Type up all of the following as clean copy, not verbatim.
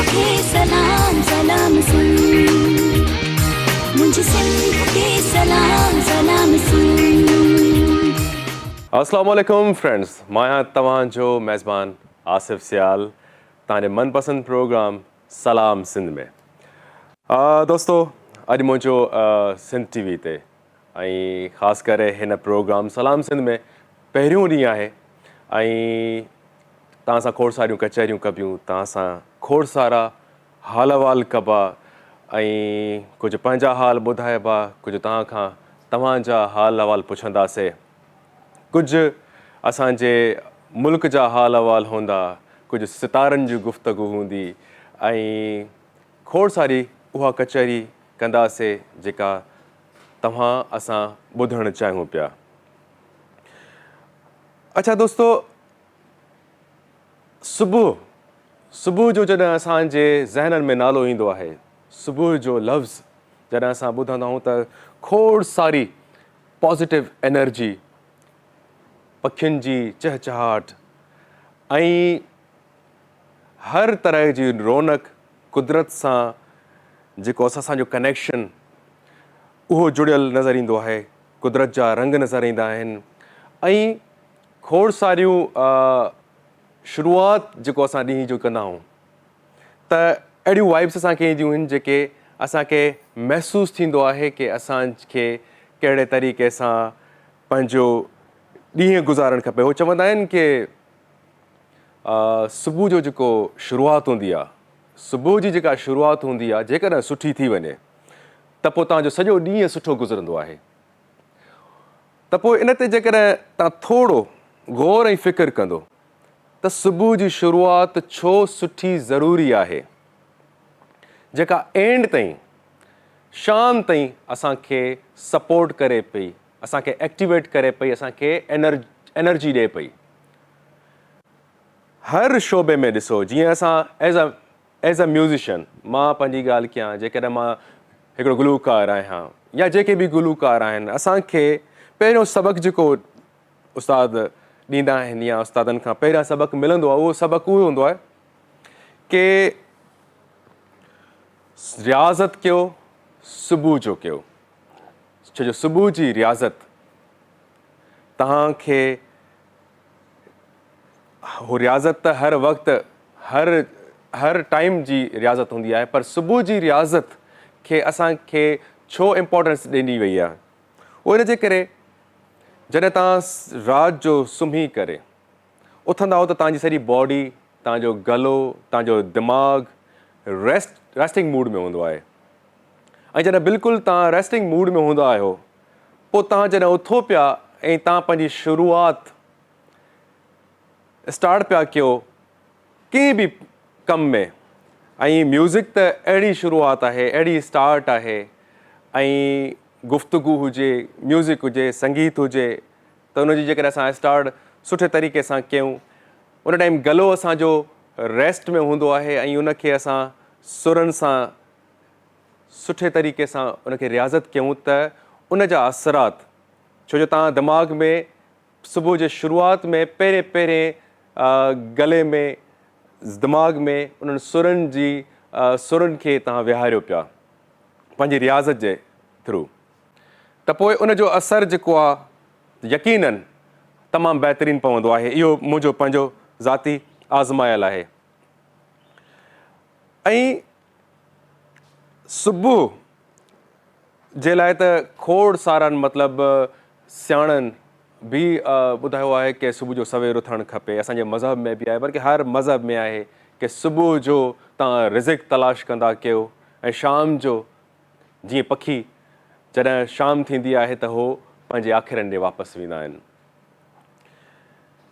खे सलाम सलाम सुन, मुझे सिंध खे सलाम सलाम सुन। अस्सलाम वालेकुम फ्रेंड्स, मां आहियां तव्हांजो मेज़बान आसिफ़ सियाल तव्हांजे मनपसंद प्रोग्राम सलाम सिंध में। दोस्तो, अॼु मुंहिंजो सिंध टीवी ते ऐं ख़ासि करे हिन प्रोग्राम सलाम सिंध में पहिरियों ॾींहुं आहे ऐं तव्हां सां खोड़ सारियूं कचहरियूं कबियूं, तव्हां सां खोड़ सारा हाल अहवाल कबा ऐं कुझु पंहिंजा हाल ॿुधाइबा, कुझु तव्हां खां तव्हांजा हाल अहवाल पुछंदासीं, कुझु असांजे मुल्क जा हाल अहवाल हूंदा, कुझु सितारनि जी गुफ़्तगू हूंदी ऐं खोड़ सारी उहा कचहरी कंदासीं जेका तव्हां असां ॿुधणु चाहियूं पिया। अच्छा दोस्तो, सुबुह जो जॾहिं असांजे ज़हननि में नालो ईंदो आहे, सुबुह जो लफ़्ज़ जॾहिं असां ॿुधंदा आहियूं त खोड़ सारी पॉज़िटिव एनर्जी, पखियुनि जी चहचहाट ऐं हर तरह जी रौनक, कुदरत सां जेको असांजो कनेक्शन उहो जुड़ियल नज़र ईंदो आहे, कुदरत जा रंग नज़र ईंदा आहिनि ऐं खोड़ सारियूं शुरूआति जेको असां ॾींहं जो कंदा आहियूं त अहिड़ियूं वाइब्स असांखे ईंदियूं आहिनि जेके असांखे महसूसु थींदो आहे कि असांखे कहिड़े तरीक़े सां पंहिंजो ॾींहुं गुज़ारणु खपे। उहे चवंदा आहिनि कि सुबुह जो जेको शुरूआति हूंदी आहे, सुबुह जी जेका शुरूआति हूंदी आहे, जेकॾहिं सुठी थी वञे त पोइ तव्हांजो सॼो ॾींहुं सुठो गुज़रंदो आहे। त पोइ इन ते जेकॾहिं तव्हां थोरो गौर ऐं फ़िक्रु कंदो त सुबुह जी शुरूआति छो सुठी ज़रूरी आहे, जेका एंड ताईं, शाम ताईं असांखे सपोर्ट करे पई, असांखे एक्टिवेट करे पई, असांखे एनर्जी ॾिए पई। हर शोबे में ॾिसो, जीअं असां एज़ अ म्यूज़िशियन, मां पंहिंजी ॻाल्हि कयां, जेकॾहिं मां हिकिड़ो गुलूकार आहियां या जेके बि गुलूकार आहिनि, असांखे पहिरियों सबक़ु जेको उस्ताद ॾींदा आहिनि या उस्तादनि खां पहिरियां सबक़ु मिलंदो आहे, उहो सबक़ु उहो हूंदो आहे कि रियाज़त कयो, सुबुह जो कयो। छो जो सुबुह जी रियाज़त तव्हांखे, उहो रियाज़त त हर वक़्तु हर टाइम जी रियाज़त हूंदी आहे, पर सुबुह जी रियाज़त खे असांखे छो इम्पोर्टेंस ॾिनी वई आहे, उहो इन जे करे जॾहिं तव्हां राति जो सुम्ही करे उथंदा हो त तव्हांजी सॼी बॉडी, तव्हांजो गलो, तव्हांजो दिमाग़ु रेस्टिंग मूड में हूंदो आहे ऐं जॾहिं बिल्कुलु तव्हां रेस्टिंग मूड में हूंदा आहियो, पोइ तव्हां जॾहिं उथो पिया ऐं तव्हां पंहिंजी शुरूआति स्टार्ट पिया कयो कंहिं बि कम में, ऐं म्यूज़िक त अहिड़ी शुरूआति आहे, अहिड़ी स्टार्ट आहे ऐं गुफ़्तगू हुजे, म्यूज़िक हुजे, संगीत हुजे, त उनजी जेकॾहिं असां स्टार्ट सुठे तरीक़े सां कयूं, उन टाइम गलो असांजो रेस्ट में हूंदो आहे ऐं उनखे असां सुरनि सां सुठे तरीक़े सां उनखे रियाज़त कयूं त उन जा असरात, छो जो तव्हां दिमाग़ में सुबुह जे शुरूआति में पहिरें गले में, दिमाग़ में उन्हनि सुरनि खे तव्हां विहारियो पिया पंहिंजी रियाज़त जे थ्रू, त पोइ उन जो असरु जेको आहे यकीननि तमामु बहितरीनु पवंदो आहे। इहो मुंहिंजो पंहिंजो ज़ाती आज़मायल आहे। ऐं सुबुह जे लाइ त खोड़ सारनि मतिलबु सियाणनि बि ॿुधायो आहे कि सुबुह जो सवेर उथणु खपे। असांजे मज़हब में बि आहे, बल्कि हर मज़हब में आहे कि सुबुह जो तव्हां रिज़िक़ तलाश कंदा कयो ऐं शाम जो जीअं पखी जॾहिं शाम थींदी आहे त उहो पंहिंजे आख़िरनि ॾे वापसि वेंदा आहिनि।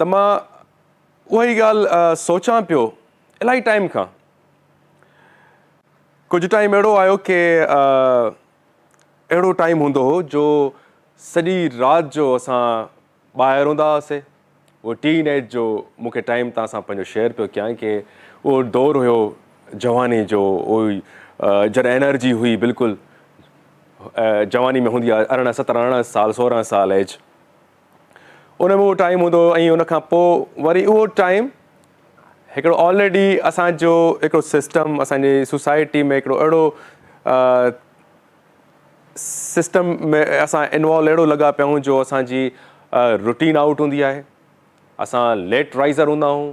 त मां उहा ई ॻाल्हि सोचां पियो इलाही टाइम खां। कुझु टाइम अहिड़ो आयो कि अहिड़ो टाइम हूंदो हो जो सॼी राति जो असां ॿाहिरि हूंदा हुआसीं। उहो टीन एज जो मूंखे टाइम तव्हां सां पंहिंजो शेयर पियो कयां कि उहो दौरु हुयो जवानी जो, उहो जॾहिं एनर्जी हुई बिल्कुलु जवानी में हूंदी आहे, 17 साल 16 साल एज, उन में उहो टाइम हूंदो ऐं उनखां पोइ वरी उहो टाइम हिकिड़ो ऑलरेडी असांजो हिकिड़ो सिस्टम असांजी सोसाइटी में हिकिड़ो अहिड़ो सिस्टम में असां इन्वॉल्व अहिड़ो लॻा पिया आहियूं जो असांजी रूटीन आउट हूंदी आहे। असां लेट राइज़र हूंदा आहियूं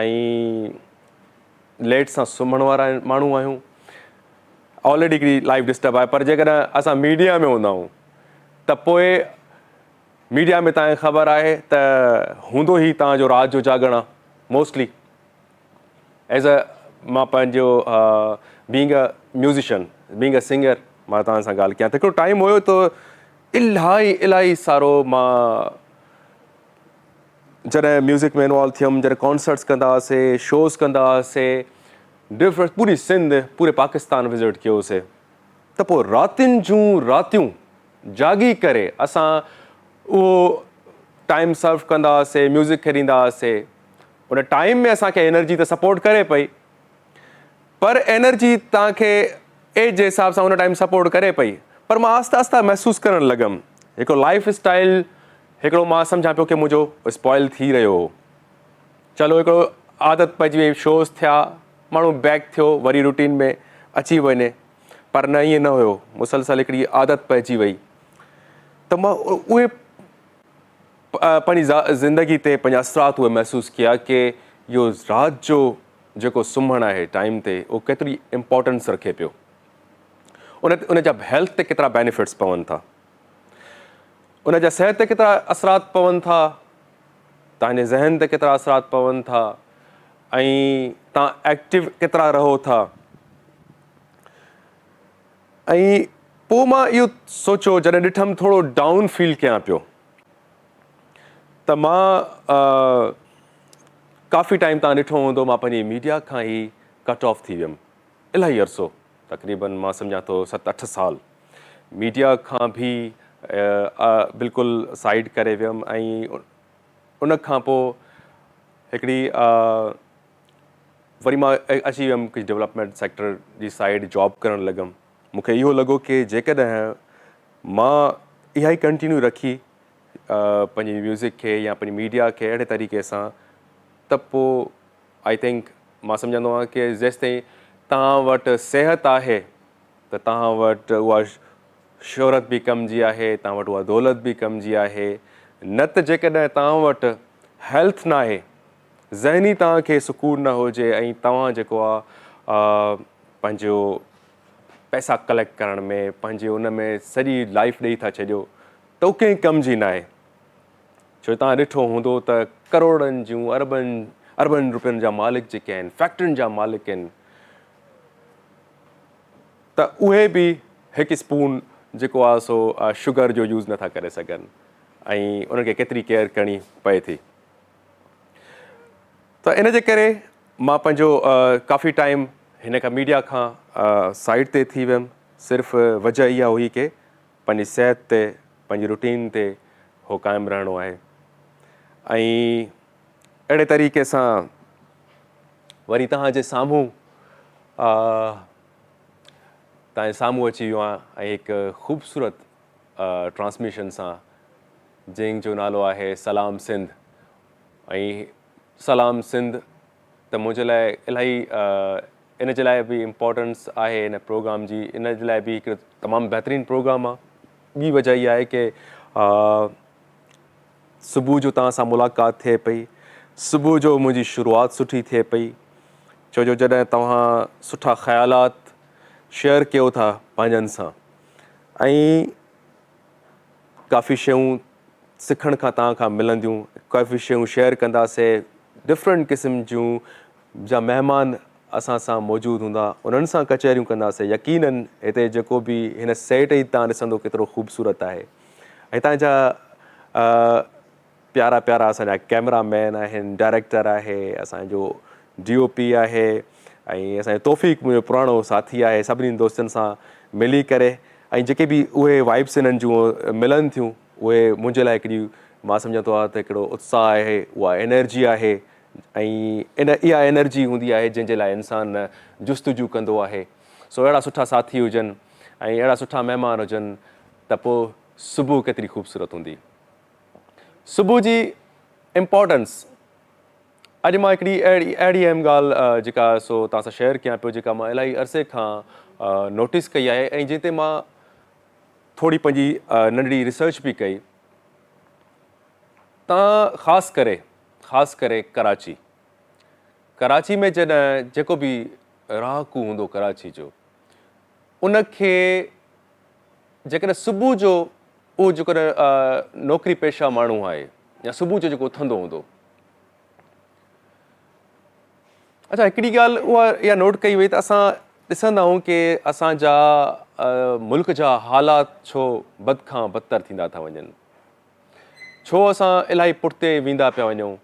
ऐं लेट सां सुम्हण वारा माण्हू आहियूं। ऑलरेडी हिकिड़ी लाइफ डिस्टर्ब आहे, पर जेकॾहिं असां मीडिया में हूंदा आहियूं त पोइ मीडिया में तव्हांखे ख़बर आहे त हूंदो ई तव्हांजो राति जो जागण आहे मोस्टली। एज़ अ मां पंहिंजो being a musician, being a singer, मां तव्हां सां ॻाल्हि कयां त हिकिड़ो टाइम हुयो त इलाही सारो मां जॾहिं म्यूज़िक में इन्वॉल्व थियुमि, जॾहिं कॉन्सर्ट्स कंदा हुआसीं, शोज़ कंदा हुआसीं, डिफरेंट पूरी सिंध पूरे पाकिस्तान विज़िट कयोसीं, त पोइ रातियुनि जूं रातियूं जागी करे असां उहो टाइम सर्व कंदा हुआसीं, म्यूज़िक खे ॾींदा हुआसीं। उन टाइम में असांखे एनर्जी त सपोर्ट करे पई, पर एनर्जी तव्हांखे एज जे हिसाब सां उन टाइम सपोर्ट करे पई, पर मां आहिस्ता आहिस्ता महसूसु करणु लॻमि हिकिड़ो लाइफ स्टाइल हिकिड़ो मां सम्झां पियो कि मुंहिंजो स्पॉइल थी रहियो हो। चलो हिकिड़ो आदत पइजी वई, शोज़ थिया, माण्हू बैक थियो वरी रूटीन में अची वञे, पर न ईअं न हुयो, मुसलसल हिकिड़ी आदत पइजी वई। त मां उहे पंहिंजी ज़िंदगी ते पंहिंजा असरात उहे महसूसु कया कि इहो राति जो जेको सुम्हणु आहे टाइम ते उहो केतिरी इम्पोर्टेंस रखे पियो, उन जा हेल्थ ते केतिरा बेनिफिट्स पवनि था, उन जा सिहत ते केतिरा असरात पवनि था, तव्हांजे ज़हन ते केतिरा असरात पवनि था, ऐं तव्हां एक्टिव केतिरा रहो था। ऐं पोइ मां इहो सोचियो जॾहिं ॾिठमि थोरो डाउन फील कयां पियो, त मां काफ़ी टाइम तव्हां ॾिठो हूंदो मां पंहिंजी मीडिया खां ई कट ऑफ थी वियुमि। इलाही अरसो, तक़रीबन मां सम्झां थो 7-8 साल मीडिया खां बि बिल्कुलु साइड करे वियुमि। ऐं उन खां पोइ हिकिड़ी वरी मां अची वियुमि कुझु डेवलपमेंट सेक्टर जी साइड जॉब करणु लॻमि। मूंखे इहो लॻो कि जेकॾहिं मां इहा ई कंटिन्यू रखी पंहिंजी म्यूज़िक खे या पंहिंजी मीडिया खे अहिड़े तरीक़े सां, त पोइ आई थिंक मां सम्झंदो आहियां कि जेसिताईं तव्हां वटि सिहत आहे त तव्हां वटि उहा शोहरत बि कम जी आहे, तव्हां वटि उहा दौलत बि कम जी आहे। न त जेकॾहिं तव्हां वटि हेल्थ न आहे, ज़हनी तव्हांखे सुकून न हुजे ऐं तव्हां जेको आहे पंहिंजो पैसा कलेक्ट करण में पंहिंजे उन में सॼी लाइफ ॾेई था छॾियो, त उहो कंहिं कम जी न आहे। छो तव्हां ॾिठो हूंदो त करोड़नि जूं अरबनि रुपयनि जा मालिक जेके आहिनि, फैक्ट्रियुनि जा मालिक आहिनि, त उहे बि हिकु स्पून जेको आहे सो शुगर जो यूज़ नथा करे सघनि ऐं उन्हनि खे केतिरी केयर करणी पए थी। त इन जे करे मां पंहिंजो काफ़ी टाइम हिन खां मीडिया खां साइड ते थी वियुमि। सिर्फ़ु वजह इहा हुई कि पंहिंजी सिहत ते, पंहिंजी रूटीन ते हो क़ाइमु रहणो आहे। ऐं अहिड़े तरीक़े सां वरी तव्हांजे साम्हूं अची वियो आहे ऐं हिकु ख़ूबसूरत ट्रांसमिशन सां, जंहिंजो नालो आहे सलाम सिंध। ऐं सलाम सिंध त मुंहिंजे लाइ इलाही इन जे लाइ बि इम्पोर्टेंस आहे इन प्रोग्राम जी, इन जे लाइ बि हिकु तमामु बहितरीनु प्रोग्राम आहे। ॿी वजह इहा आहे कि सुबुह जो तव्हां सां मुलाक़ात थिए पई, सुबुह जो मुंहिंजी शुरूआति सुठी थिए पई, छो जो जॾहिं तव्हां सुठा ख़्यालात शेयर कयो था पंहिंजनि सां ऐं काफ़ी शयूं सिखण खां तव्हां खां मिलंदियूं, काफ़ी शयूं शेयर कंदासीं, डिफरेंट क़िस्म जूं जा महिमान असां सां मौजूदु हूंदा, उन्हनि सां कचहरियूं कंदासीं। यकीननि हिते जेको बि हिन सेट ई तव्हां ॾिसंदो केतिरो ख़ूबसूरत आहे। ऐं तव्हांजा प्यारा प्यारा असांजा कैमरामैन आहिनि, डायरेक्टर आहे, असांजो DOP आहे ऐं असांजो तौफ़ीक़ मुंहिंजो पुराणो साथी आहे। सभिनी दोस्तनि सां मिली करे ऐं जेके बि उहे वाइब्स हिननि जूं मिलनि थियूं, उहे मुंहिंजे लाइ हिकिड़ी मां सम्झंदो आहे त हिकिड़ो उत्साह आहे, उहा एनर्जी आहे। ऐं इहा एनर्जी हूंदी आहे जंहिंजे लाइ इंसानु जुस्तजू कंदो आहे। सो अहिड़ा सुठा साथी हुजनि ऐं अहिड़ा सुठा महिमान हुजनि त पोइ सुबुह केतिरी ख़ूबसूरत हूंदी। सुबुह जी इम्पोर्टेंस अॼु मां हिकिड़ी अहिड़ी अहम ॻाल्हि जेका सो तव्हां सां शेयर कयां पियो, जेका मां इलाही अरसे खां नोटिस कई आहे ऐं जिते मां थोरी पंहिंजी नंढड़ी रिसर्च बि कई। तव्हां ख़ासि करे कराची में जॾहिं जेको बि रहाकू हूंदो कराची जो, उनखे जेकॾहिं सुबुह जो उहो जेकॾहिं नौकिरी पेशा माण्हू आहे या सुबुह जो जेको उथंदो हूंदो, अच्छा हिकिड़ी ॻाल्हि उहा इहा नोट कई वई त असां ॾिसंदा आहियूं की असांजा मुल्क जा हालात छो बद खां बदतर थींदा था वञनि, छो असां इलाही पुठिते वेंदा पिया वञूं,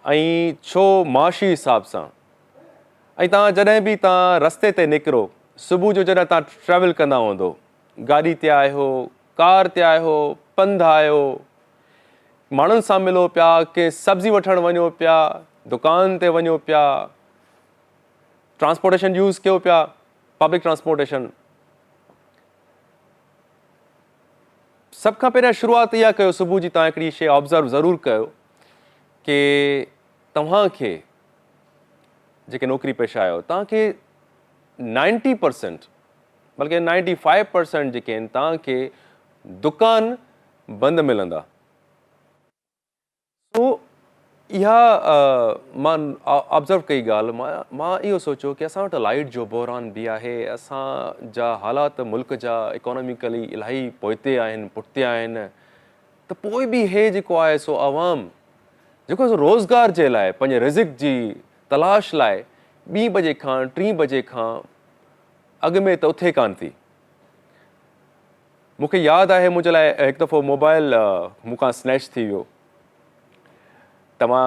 ऐं छो माशी हिसाब सां। ऐं तव्हां जॾहिं बि तव्हां रस्ते ते निकिरो, सुबुह जो जॾहिं तव्हां ट्रैवल कंदा हूंदो, गाॾी ते आहियो, कार ते आहियो, पंधु आहियो, माण्हुनि सां मिलो पिया, के सब्ज़ी वठणु वञो पिया, दुकान ते वञो पिया, ट्रांसपोर्टेशन यूज़ कयो पिया, पब्लिक ट्रांसपोर्टेशन। सभ खां पहिरियां शुरूआति इहा कयो सुबुह जी, तव्हां हिकिड़ी शइ ऑब्ज़र्व ज़रूरु कयो कि तव्हांखे जेके नौकिरी पेशा आहियो, तव्हांखे 90% बल्कि 95% जेके आहिनि तव्हांखे दुकान बंदि मिलंदा। तो इहा मां ऑब्ज़र्व कई ॻाल्हि, मां इहो सोचियो कि असां वटि लाइट जो बहरान बि आहे, असांजा हालात मुल्क जा इकोनॉमिकली इलाही पोइते आहिनि, पुठिते आहिनि, त पोइ बि हे जेको आहे सो आवाम जेको रोज़गार जे लाइ, पंहिंजे रिज़िक जी तलाश लाइ 2 बजे खां 3 बजे खां अॻु में त उथे कान थी। मूंखे यादि आहे मुंहिंजे लाइ हिकु दफ़ो मोबाइल मूंखां स्नैच थी वियो, त मां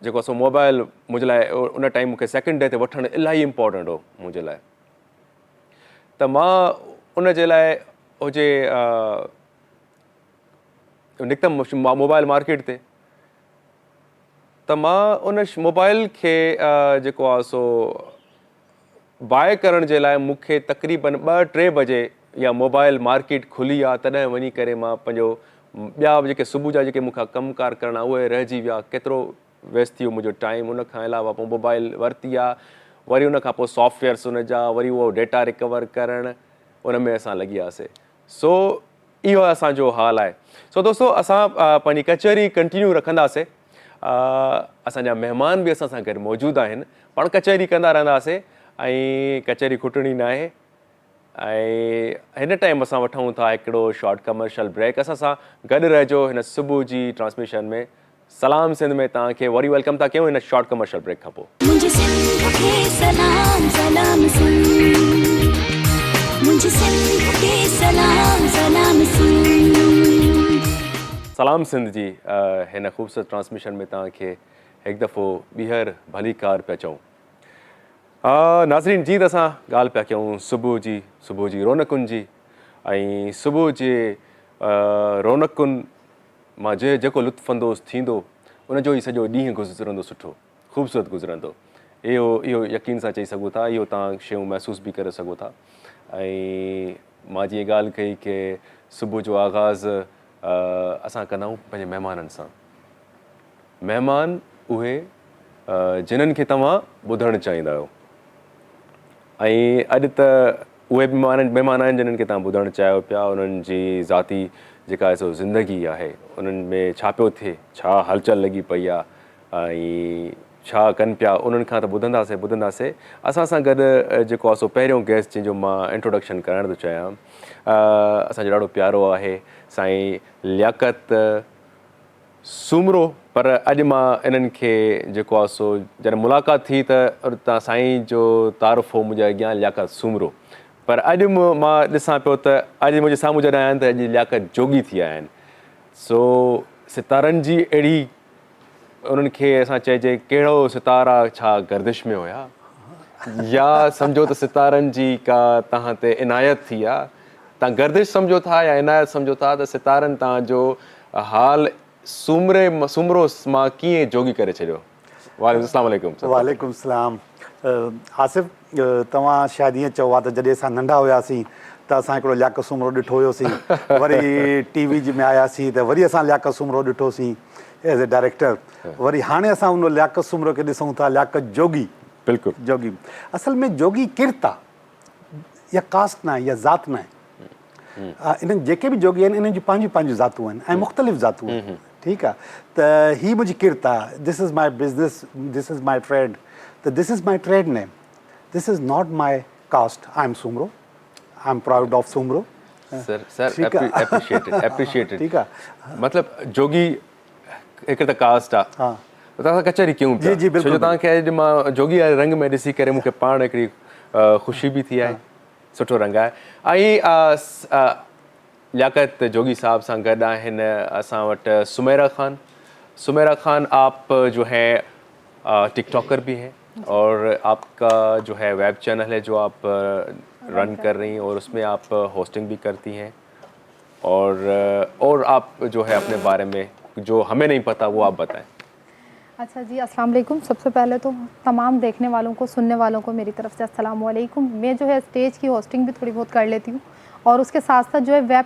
जेको सो मोबाइल मुंहिंजे लाइ उन टाइम मूंखे सेकेंड डे ते वठणु इलाही इम्पोर्टेंट हो मुंहिंजे लाइ, त मां उन जे लाइ हुजे निकितमि मोबाइल मार्केट ते, त मां उन मोबाइल खे जेको आहे सो बाय करण जे लाइ मूंखे तक़रीबन 2-3 बजे या मोबाइल मार्केट खुली आहे, तॾहिं वञी करे मां पंहिंजो ॿिया जेके सुबुह जा जेके मूंखां कमकार करणा उहे रहिजी विया, केतिरो वेस्ट थी वियो मुंहिंजो टाइम। उन खां अलावा पोइ मोबाइल वरिती आहे, वरी उन खां पोइ सॉफ्टवेयर्स उन जा, वरी उहो डेटा रिकवर करणु, उन में असां लॻी वियासीं। सो इहो असांजो हाल आहे। सो दोस्तो, असां पंहिंजी कचहरी कंटिन्यू रखंदासीं, असांजा महिमान बि असां सां गॾु मौजूदु आहिनि, पाण कचहरी कंदा रहंदासीं ऐं कचहरी खुटणी न आहे। ऐं हिन टाइम असां वठूं था हिकिड़ो शॉर्ट कमर्शियल ब्रेक। असां सां गॾु रहिजो हिन सुबुह जी ट्रांसमिशन में। सलाम सिंध में तव्हांखे वरी वेलकम था कयूं हिन शॉर्ट कमर्शियल ब्रेक खां पोइ। मुंहिंजे सिंध खे सलाम सलाम सिंध, मुंहिंजे सिंध खे सलाम सलाम सिंध। सलाम सिंध जी हिन ख़ूबसूरत ट्रांसमिशन में तव्हांखे हिकु दफ़ो ॿीहर भली कार पिया चऊं। नाज़रीन, जीअं त असां ॻाल्हि पिया कयूं सुबुह जी रौनकुनि जी, ऐं सुबुह जे रौनकुनि मां जेको लुत्फ़अंदोज़ थींदो उनजो ई सॼो ॾींहुं गुज़रंदो, सुठो ख़ूबसूरत गुज़रंदो। इहो यकीन सां चई सघो था, इहो तव्हां शयूं महसूस बि करे सघो था। ऐं मां जीअं ॻाल्हि कई कि सुबुह जो आगाज़ असां कंदा आहियूं पंहिंजे महिमाननि सां। महिमान उहे जिन्हनि खे तव्हां ॿुधणु चाहींदा आहियो, ऐं अॼु त उहे बि महिमान आहिनि जिन्हनि खे तव्हां ॿुधणु चाहियो पिया। उन्हनि जी ज़ाती जेका आहे सो ज़िंदगी आहे, उन्हनि में छा पियो थिए, छा हलचल लॻी पई आहे, ऐं छा कनि पिया, उन्हनि खां त ॿुधंदासीं। असां सां गॾु जेको आहे सो पहिरियों गेस्ट जंहिंजो मां इंट्रोडक्शन करणु थो चाहियां, असांजो ॾाढो प्यारो आहे साईं लियाकत सूमरो। पर अॼु मां इन्हनि खे जेको आहे सो जॾहिं मुलाक़ात थी त तव्हां साईं जो तारुफ़ हो मुंहिंजे अॻियां लियाकत सूमरो, पर अॼु मां ॾिसां पियो त अॼु मुंहिंजे साम्हूं जॾहिं आया आहिनि त अॼु लियाकत जोगी थी आया आहिनि। सो सितारनि जी अहिड़ी, उन्हनि खे असां चइजे कहिड़ो सितारा छा गर्दिश में हुया, या सम्झो त सितारनि जी का तव्हां ते इनायत थी आहे, तव्हां गर्दिश सम्झो था या इनायत सम्झो था, त सितारनि तव्हांजो हाल सूमरो मां कीअं जोगी करे छॾियो। अस्सलाम वालेकुम। वालेकुम सलाम। आसिफ़, तव्हां शायदि ईअं चओ आहे त जॾहिं असां नंढा हुआसीं त असां हिकिड़ो लियाकत सूमरो ॾिठो हुयोसीं, वरी टीवी में आयासीं त वरी असां लियाकत सूमरो ॾिठोसीं। एज ए डायरेक्टर वरी हाणे असां उन लियाकत सुमरो खे ॾिसूं था लियाकत जोगी बिल्कुलु जोगी असल में जोगी किरत आहे या कास्ट न आहे या ज़ात न आहे इन्हनि जेके बि जोगी आहिनि इन्हनि जूं पंहिंजूं पंहिंजूं ज़ातूं आहिनि ऐं मुख़्तलिफ़ ज़ातूं आहिनि ठीकु आहे त हीअ मुंहिंजी किरत आहे this is my business this is my trade त this is my trade name this is not my caste I am Soomro I am proud of Soomro sir ठीकु आहे। एप्रिशिएटेड ठीकु आहे मतिलबु जोगी हिकु त कास्ट आहे हा त तव्हां कचहरी कयूं जी, जी, बिल्कुलु। छो जो तव्हांखे अॼु मां जोगी वारे रंग में ॾिसी करे मूंखे पाण हिकिड़ी ख़ुशी बि थी आहे सुठो रंग आहे ऐं लियाकत जोगी साहब सां गॾु आहिनि असां वटि सुमेरा खान आप जो है टिकटॉकर भी हैं और आपका जो है वेब चैनल है जो आप रन कर रही हैं और उसमें आप होस्टिंग भी करती हैं और आप जो है अपने बारे में जो हमें नहीं पता वो आप बताएं। अच्छा जी, अस्सलाम वालेकुम। सबसे पहले तो तमाम देखने वालों को, सुनने वालों को मेरी तरफ से अस्सलाम वालेकुम। मैं जो है स्टेज की होस्टिंग भी थोड़ी बहुत कर लेती हूँ और उसके साथ साथ जो है वेब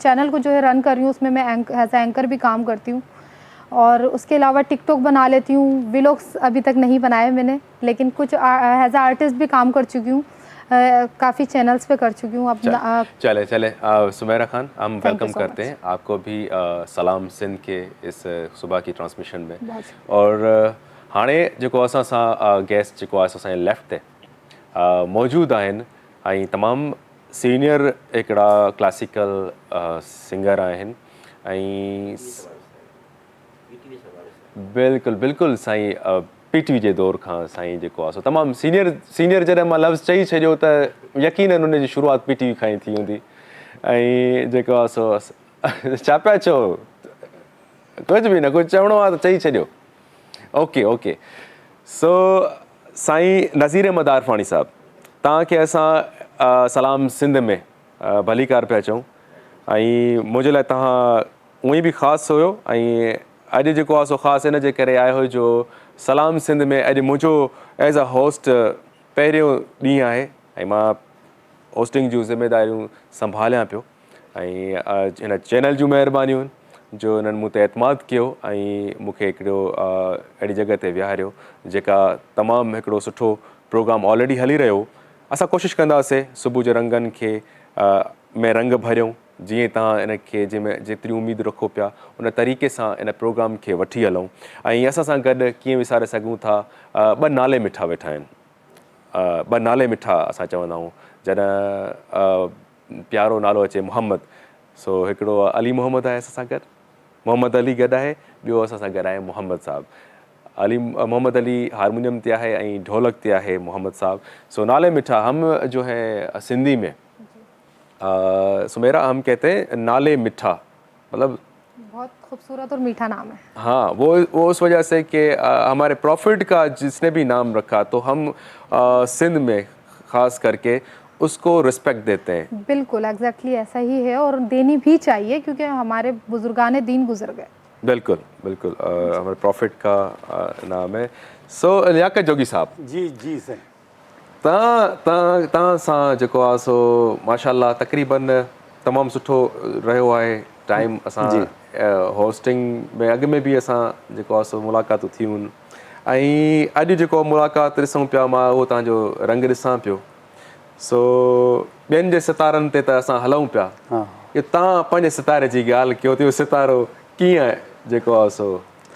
चैनल को जो है रन कर रही हूँ, उसमें मैं एज एंकर भी काम करती हूँ और उसके अलावा टिकटॉक बना लेती हूँ। व्लॉग्स अभी तक नहीं बनाए मैंने, लेकिन कुछ एज आर्टिस्ट भी काम कर चुकी हूँ, काफ़ी चैनल्स पे कर चुकी हूँ अपना। चले सुमेरा खान, हम वेलकम करते हैं आपको भी सलाम सिंध के इस सुबह की ट्रांसमिशन में। और हाणे जेको असां सां गेस्ट जेको आहे असांजे लेफ्ट ते मौजूदु आहिनि ऐं तमामु सीनियर हिकिड़ा क्लासिकल सिंगर आहिनि ऐं बिल्कुलु साईं पीटी जे दौर खां साईं जेको आहे सो तमामु सीनियर जॾहिं मां लफ़्ज़ चई छॾियो त यकीननि उन जी शुरूआति पीटी खां ई थी हूंदी ऐं जेको आहे सो छा पिया चओ कुझु बि न कुझु चवणो आहे त चई छॾियो। ओके सो साईं नज़ीर अहमद आरफ़ाणी साहब, तव्हांखे असां सलाम सिंध में भलीकार पिया चऊं ऐं मुंहिंजे लाइ तव्हां उअं बि ख़ासि हुयो ऐं अॼु जेको आहे सो ख़ासि इन जे करे आयो हो जो सलाम सिंध में अॼु मुंहिंजो एज़ अ होस्ट पहिरियों ॾींहुं आहे ऐं मां होस्टिंग जूं ज़िम्मेदारियूं संभालियां पियो ऐं हिन चैनल जूं महिरबानियूं आहिनि जो हिननि मूं ते एतमाद कयो ऐं मूंखे हिकिड़ो अहिड़ी जॻह ते विहारियो जेका तमामु हिकिड़ो सुठो प्रोग्राम ऑलरेडी हली रहियो। असां कोशिशि कंदासीं सुबुह जे रंगनि खे में रंग भरियूं जीअं तव्हां इनखे जंहिंमें जेतिरी उमेद रखो पिया उन तरीक़े सां इन प्रोग्राम खे वठी हलूं ऐं असां सां गॾु कीअं विसारे सघूं था ॿ नाले मिठा वेठा आहिनि, ॿ नाले मिठा असां चवंदा आहियूं जॾहिं प्यारो नालो अचे मोहम्मद, सो हिकिड़ो अली मोहम्मद आहे असां सां गॾु, मोहम्मद अली गॾु आहे, ॿियो असां सां गॾु आहे मोहम्मद साहब। मोहम्मद अली हारमोनियम ते आहे ऐं ढोलक ते आहे मोहम्मद साहब। सो नाले मिठा हम जो है सिंधी में सुमेरा हम कहते हैं नाले मिठा, मतलब बहुत खूबसूरत और मीठा नाम है। हाँ, वो उस वजह से कि हमारे प्रॉफिट का जिसने भी नाम रखा तो हम सिंध में ख़ास करके उसको रिस्पेक्ट देते हैं। बिल्कुल एग्जैक्टली ऐसा ही है और देनी भी चाहिए क्योंकि हमारे बुजुर्गाने दीन गुजर गए। बिल्कुल हमारे प्रॉफिट का नाम है। सो लियाकत जोगी साहब जी सर, तव्हां सां जेको आहे सो माशाल्लाह तक़रीबन तमामु सुठो रहियो आहे टाइम। असां होस्टिंग में अॻु में बि असां जेको आहे सो मुलाक़ातूं थियूं ऐं अॼु जेको मुलाक़ात ॾिसूं पिया मां उहो तव्हांजो रंग ॾिसां पियो। सो ॿियनि जे सितारनि ते त असां हलूं पिया, कि तव्हां पंहिंजे सितारे जी ॻाल्हि कयो त सितारो कीअं जेको आहे सो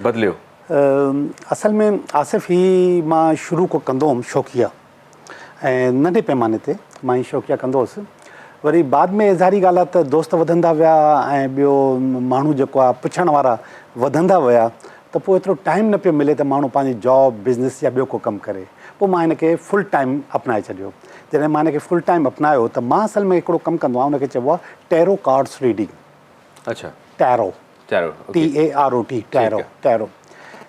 बदिलियो? असल में आसिफ़ ही मां शुरू को कंदो हुउमि शौक़िया ऐं नंढे पैमाने ते मां ही शौक़िया कंदो हुउसि। वरी बाद में इज़ारी ॻाल्हि आहे त दोस्त वधंदा विया ऐं ॿियो माण्हू जेको आहे पुछण वारा वधंदा विया त पोइ एतिरो टाइम न पियो मिले त माण्हू पंहिंजी जॉब बिज़नेस या ॿियो को कमु करे। पोइ मां हिनखे फुल टाइम अपनाए छॾियो। जॾहिं मां हिनखे फुल टाइम अपनायो त मां असल में हिकिड़ो कमु कंदो आहियां, हुनखे चइबो आहे टैरो कार्ड्स रीडिंग। अच्छा, tarot TAROT tarot.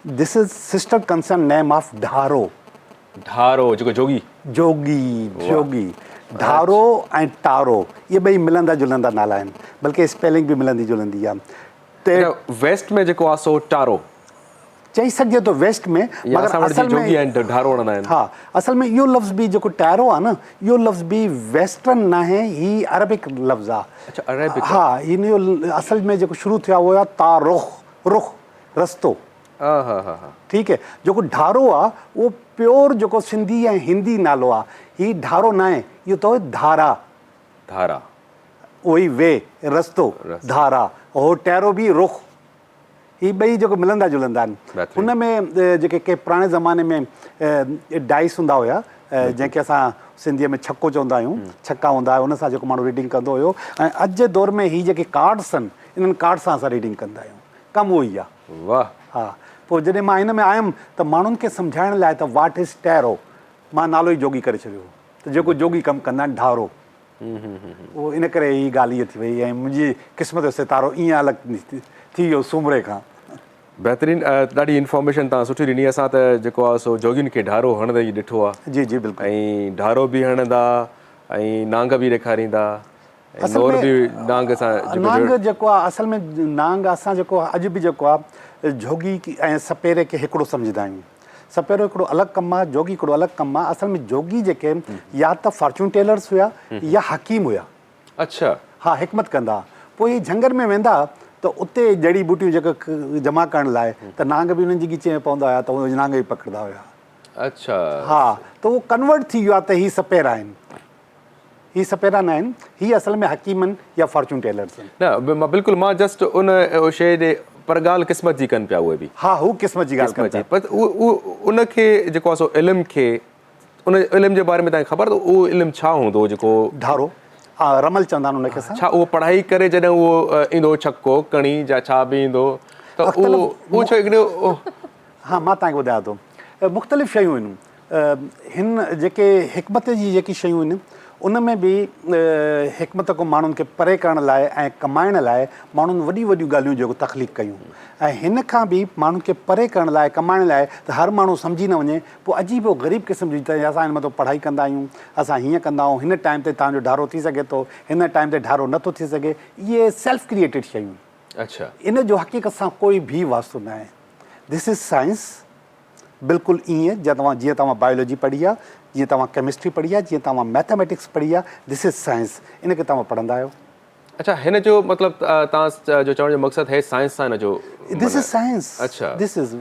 This is sister concern name of ढारो जेको जोगी ढारो ऐं टारो इहे ॿई मिलंदा जुलंदा नाला आहिनि, बल्कि स्पेलिंग बि मिलंदी जुलंदी आहे। वेस्ट में जेको आहे सो टारो चई सघिजे थो वेस्ट में, मगर असल में हा असल में इहो लफ़्ज़ बि जेको टैरो आहे न, इहो लफ़्ज़ बि वेस्टर्न न आहे, ही अरबिक लफ़्ज़ आहे। अच्छा, अरबिक। हा, इन जो असल में जेको शुरू थियो आहे उहो आहे तारुख, रुख रस्तो, हा हा हा हा ठीक है। जेको ढारो आहे उहो प्योर जेको सिंधी ऐं हिंदी नालो आहे, हीउ ढारो न आहे, इहो अथव धारा, धारा उहो वे रस्तो, धारा, हो टैरो बि रुख, ही ॿई जेको मिलंदा जुलंदा आहिनि। बहितरीनु। हुन में जेके के पुराणे ज़माने में डाइस हूंदा हुया, जंहिंखे असां सिंधीअ में छको चवंदा आहियूं, छक्का हूंदा हुआ, हुन सां जेको माण्हू रीडिंग कंदो हुयो। ऐं अॼु जे दौर में ही जेके कार्ड्स आहिनि, इन्हनि कार्ड सां असां रीडिंग कंदा आहियूं, कमु उहो ई आहे। वाह। हा, पोइ जॾहिं मां हिन में आयुमि त माण्हुनि खे सम्झाइण लाइ त वाट इज़ टैरो, मां नालो ई जोगी करे छॾियो, त जेको जोगी कमु कंदा आहिनि ढारो, उहो इन करे ही ॻाल्हि इहा थी वई। ऐं मुंहिंजी क़िस्मत जो सितारो ईअं अलॻि थी वियो सूमरे खां। बहितरीनु, ॾाढी इंफॉर्मेशन तव्हां सुठी ॾिनी। असां त जेको आहे सो जोगियुनि खे ढारो हणंदे ई ॾिठो आहे। जी जी बिल्कुलु। ऐं ढारो बि हणंदा ऐं नांग बि ॾेखारींदा, असल नोर में बि नांग सां नांग जेको आहे, असल में नांग असां जेको अॼु बि जेको आहे जोगी ऐं सपेरे खे हिकिड़ो सम्झंदा आहियूं। सपेरो हिकिड़ो अलॻि कमु आहे, जोगी हिकिड़ो अलॻि कमु आहे। असल में जोगी जेके या त फॉर्चून टेलर्स हुया या हकीम हुया। अच्छा। हा, हिकमत कंदा। पोइ इहे झंगर में वेंदा त उते जड़ी बूटियूं जेके जमा करण लाइ त नांग बि उन्हनि जी ॻीचे में पवंदा हुया, त उहे नांग बि पकड़ंदा हुया। अच्छा। हा, त उहो कन्वर्ट थी वियो आहे त हीअ सपेरा आहिनि, हीअ सपेरा न आहिनि, हीअ असल में हकीम आहिनि या फॉर्चून टेलर्स आहिनि। न मां बिल्कुलु, मां जस्ट उन शइ ॾे, पर ॻाल्हि क़िस्मत जी कनि पिया उहे बि। हा, हू क़िस्मत जी ॻाल्हि क़िस्मत जी, पर उनखे जेको आहे सो इल्म खे, उन इल्म जे बारे में तव्हांखे ख़बर अथव उहो इल्मु छा हूंदो जेको ढारो? हा, रमल चवंदा आहिनि उनखे। छा उहो पढ़ाई करे जॾहिं उहो ईंदो छक्को कणी या छा बि ईंदो त उहो छा हिकिड़ो? हा, मां तव्हांखे ॿुधायां थो, मुख़्तलिफ़ शयूं आहिनि। हिन जेके हिकमत जी जेकी शयूं आहिनि, उन में बि हिकमत को माण्हुनि खे परे करण लाइ ऐं कमाइण लाइ माण्हुनि वॾियूं वॾियूं ॻाल्हियूं जेको तख़लीक़ कयूं। ऐं हिन खां बि माण्हुनि खे परे करण लाइ, कमाइण लाइ, त हर माण्हू सम्झी न वञे, पोइ अजीब ग़रीब क़िस्म जी, त असां हिन मथां पढ़ाई कंदा आहियूं, असां हीअं कंदा आहियूं, हिन टाइम ते तव्हांजो ढारो थी सघे थो, हिन टाइम ते ढारो नथो थी सघे। इहे सेल्फ क्रिएटेड शयूं। अच्छा। इन जो हक़ीक़त सां कोई बि वास्तो न आहे। दिस इज़ साइंस, बिल्कुलु ईअं जीअं तव्हां बायोलॉजी पढ़ी आहे, जीअं तव्हां केमिस्ट्री पढ़ी आहे, जीअं तव्हां मैथमेटिक्स पढ़ी आहे, दिस इज़ साइंस। इनखे तव्हां पढ़ंदा आहियो। अच्छा, हिन जो मतिलबु तव्हां जो चवण जो मक़सदु है साइंस सां हिन जो? This is science. अच्छा। दिस इज़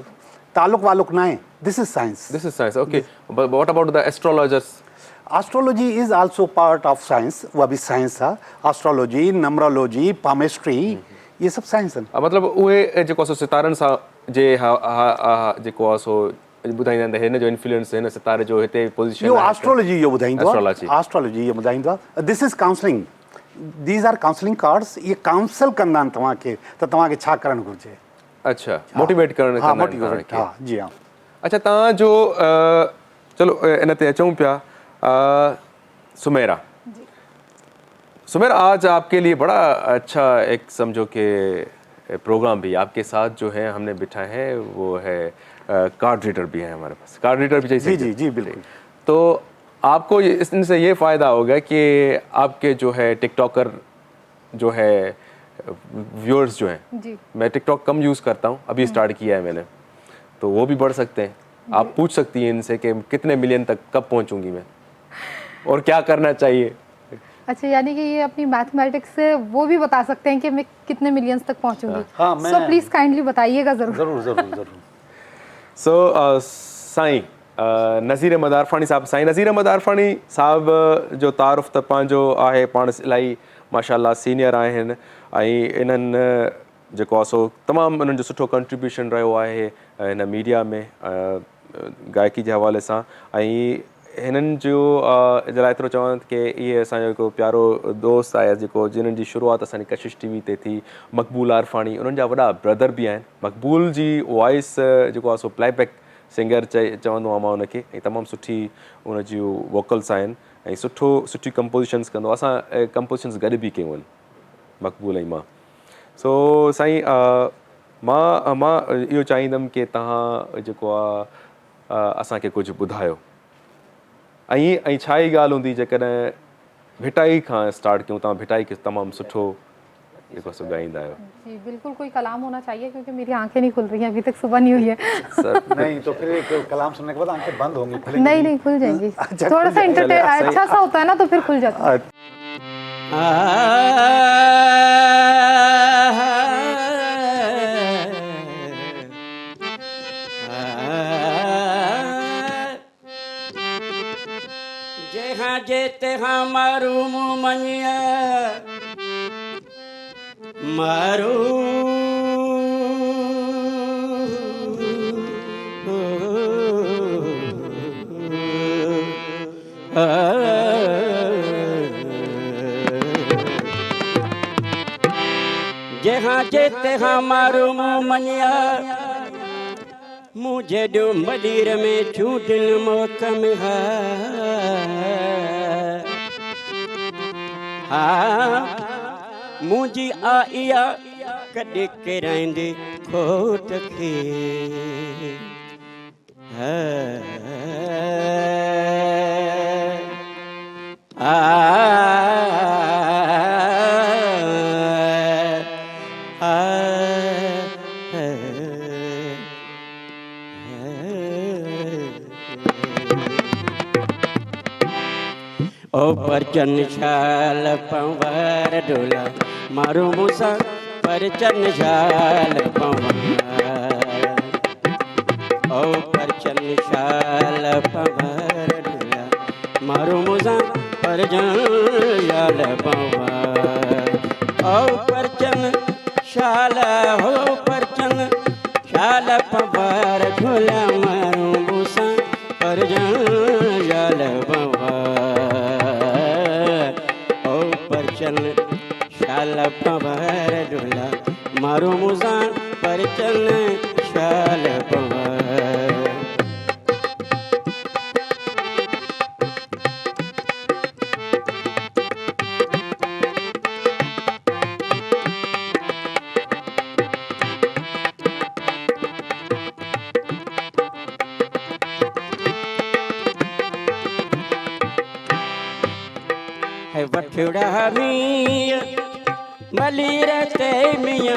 तालुक वालुक न आहे, this is science. This is science, okay. But what about the astrologers? Astrology is also part of science, उहा बि साइंस आहे। एस्ट्रोलॉजी, नंबरोलॉजी, पामेस्ट्री, इहे सभु साइंस आहिनि। मतिलबु उहे जेको आहे सो सितारनि सां जे जेको आहे सो ॿुधाईंदा आहिनि त हिन जो इन्फ्लुएंस, हिन सितारे जो हिते पोज़ीशन, इहो एस्ट्रोलॉजी इहो ॿुधाईंदो आहे। एस्ट्रोलॉजी एस्ट्रोलॉजी इहो ॿुधाईंदो आहे। This is counselling, these are counselling cards. इहे काउंसल कंदा आहिनि तव्हांखे त तव्हांखे छा करणु घुरिजे। अच्छा, मोटिवेट करणु। हा, मोटिवेट। हा जी हाँ। अच्छा, तव्हांजो चलो इन ते अचूं पिया। सुमेरा, सुमेरा, आज आपके लिए बड़ा अच्छा एक समझो कि प्रोग्राम भी आपके साथ जो है हमने बिठा है, वो है कार्ड रीडर भी है हमारे पास, कार्ड रीडर भी चाहिए। जी जी बिल्कुल। तो आपको इनसे ये फ़ायदा होगा कि आपके जो है टिकटॉकर जो है व्यूअर्स जो हैं जी, मैं टिकटॉक कम यूज़ करता हूँ, अभी स्टार्ट किया है मैंने, तो वो भी बढ़ सकते हैं। आप पूछ सकती हैं इनसे कि कितने मिलियन तक कब पहुँचूँगी मैं और क्या करना चाहिए। अच्छा, यानी कि ये अपनी मैथमेटिक्स से वो भी बता सकते हैं कि मैं कितने मिलियंस तक पहुंचूंगी। हाँ, सो प्लीज़ काइंडली बताइएगा ज़रूर। ज़रूर ज़रूर ज़रूर। सो साईं नज़ीर अहमद आरफ़ाणी साहब, साईं नज़ीर अहमद आरफ़ाणी साहब जो तारुफ़ त पंहिंजो आहे, पाण इलाही माशाल्लाह सीनियर आहिनि ऐं इन्हनि जेको आहे सो तमामु उन्हनि जो सुठो कंट्रीब्यूशन रहियो आहे हिन मीडिया में गायकी जे हवाले सां। ऐं हिननि जो लाइ एतिरो चवां कि इहे असांजो हिकिड़ो प्यारो दोस्त आहे जेको जिन्हनि जी शुरूआति असांजी कशिश टीवी ते थी, मक़बूल आरफ़ाणी, उन्हनि जा वॾा ब्रदर बि आहिनि। मक़बूल जी वॉइस जेको आहे सो प्लेबैक सिंगर चवंदो आहियां मां उनखे, ऐं तमामु सुठी उन जूं वोकल्स आहिनि ऐं सुठी कंपोज़िशन्स कंदो। असां कंपोज़िशन्स गॾु बि कयूं आहिनि मक़बूल ऐं मां। सो साईं मां इहो चाहींदुमि कि तव्हां जेको आहे असांखे कुझु ॿुधायो ऐं छा ई ॻाल्हि हूंदी जेकॾहिं भिटाई खां स्टार्ट कयूं, तव्हां भिटाई खे तमामु सुठो जेको सो ॻाईंदा आहियो। जी बिल्कुल, कोई कलाम होना चाहिए क्योंकि मेरी आंखें नहीं खुल रही हैं, अभी तक सुबह नहीं हुई है। नहीं तो फिर एक कलाम सुनने के बाद आंखें बंद होंगी, नहीं नहीं खुल जाएंगी। थोड़ा सा अच्छा सा होता है ना तो फिर खुल जाता है। जेहा जेते हमारू मुमनिया मारू जहाँ जेते हमारू मुमनिया मुझे जो मदिर में छूटल मौकम है हाँ मुझी आइया कॾे कराईंदे खोट खे ओ परचन शाल पंवार डोला मारो मूसा परचन शाल पंवार ओ परचन शाल पंवार डोला मारो मूसा परचन शाल पंवार ओ परचन शाल हो परचन शाल पंवार डोला मारो मूसा परचन शाल पंवार परचन शाल पंवार डोला मारो मुजान परचन शाल पंवार वठड़ा मिया मलीर ते मिया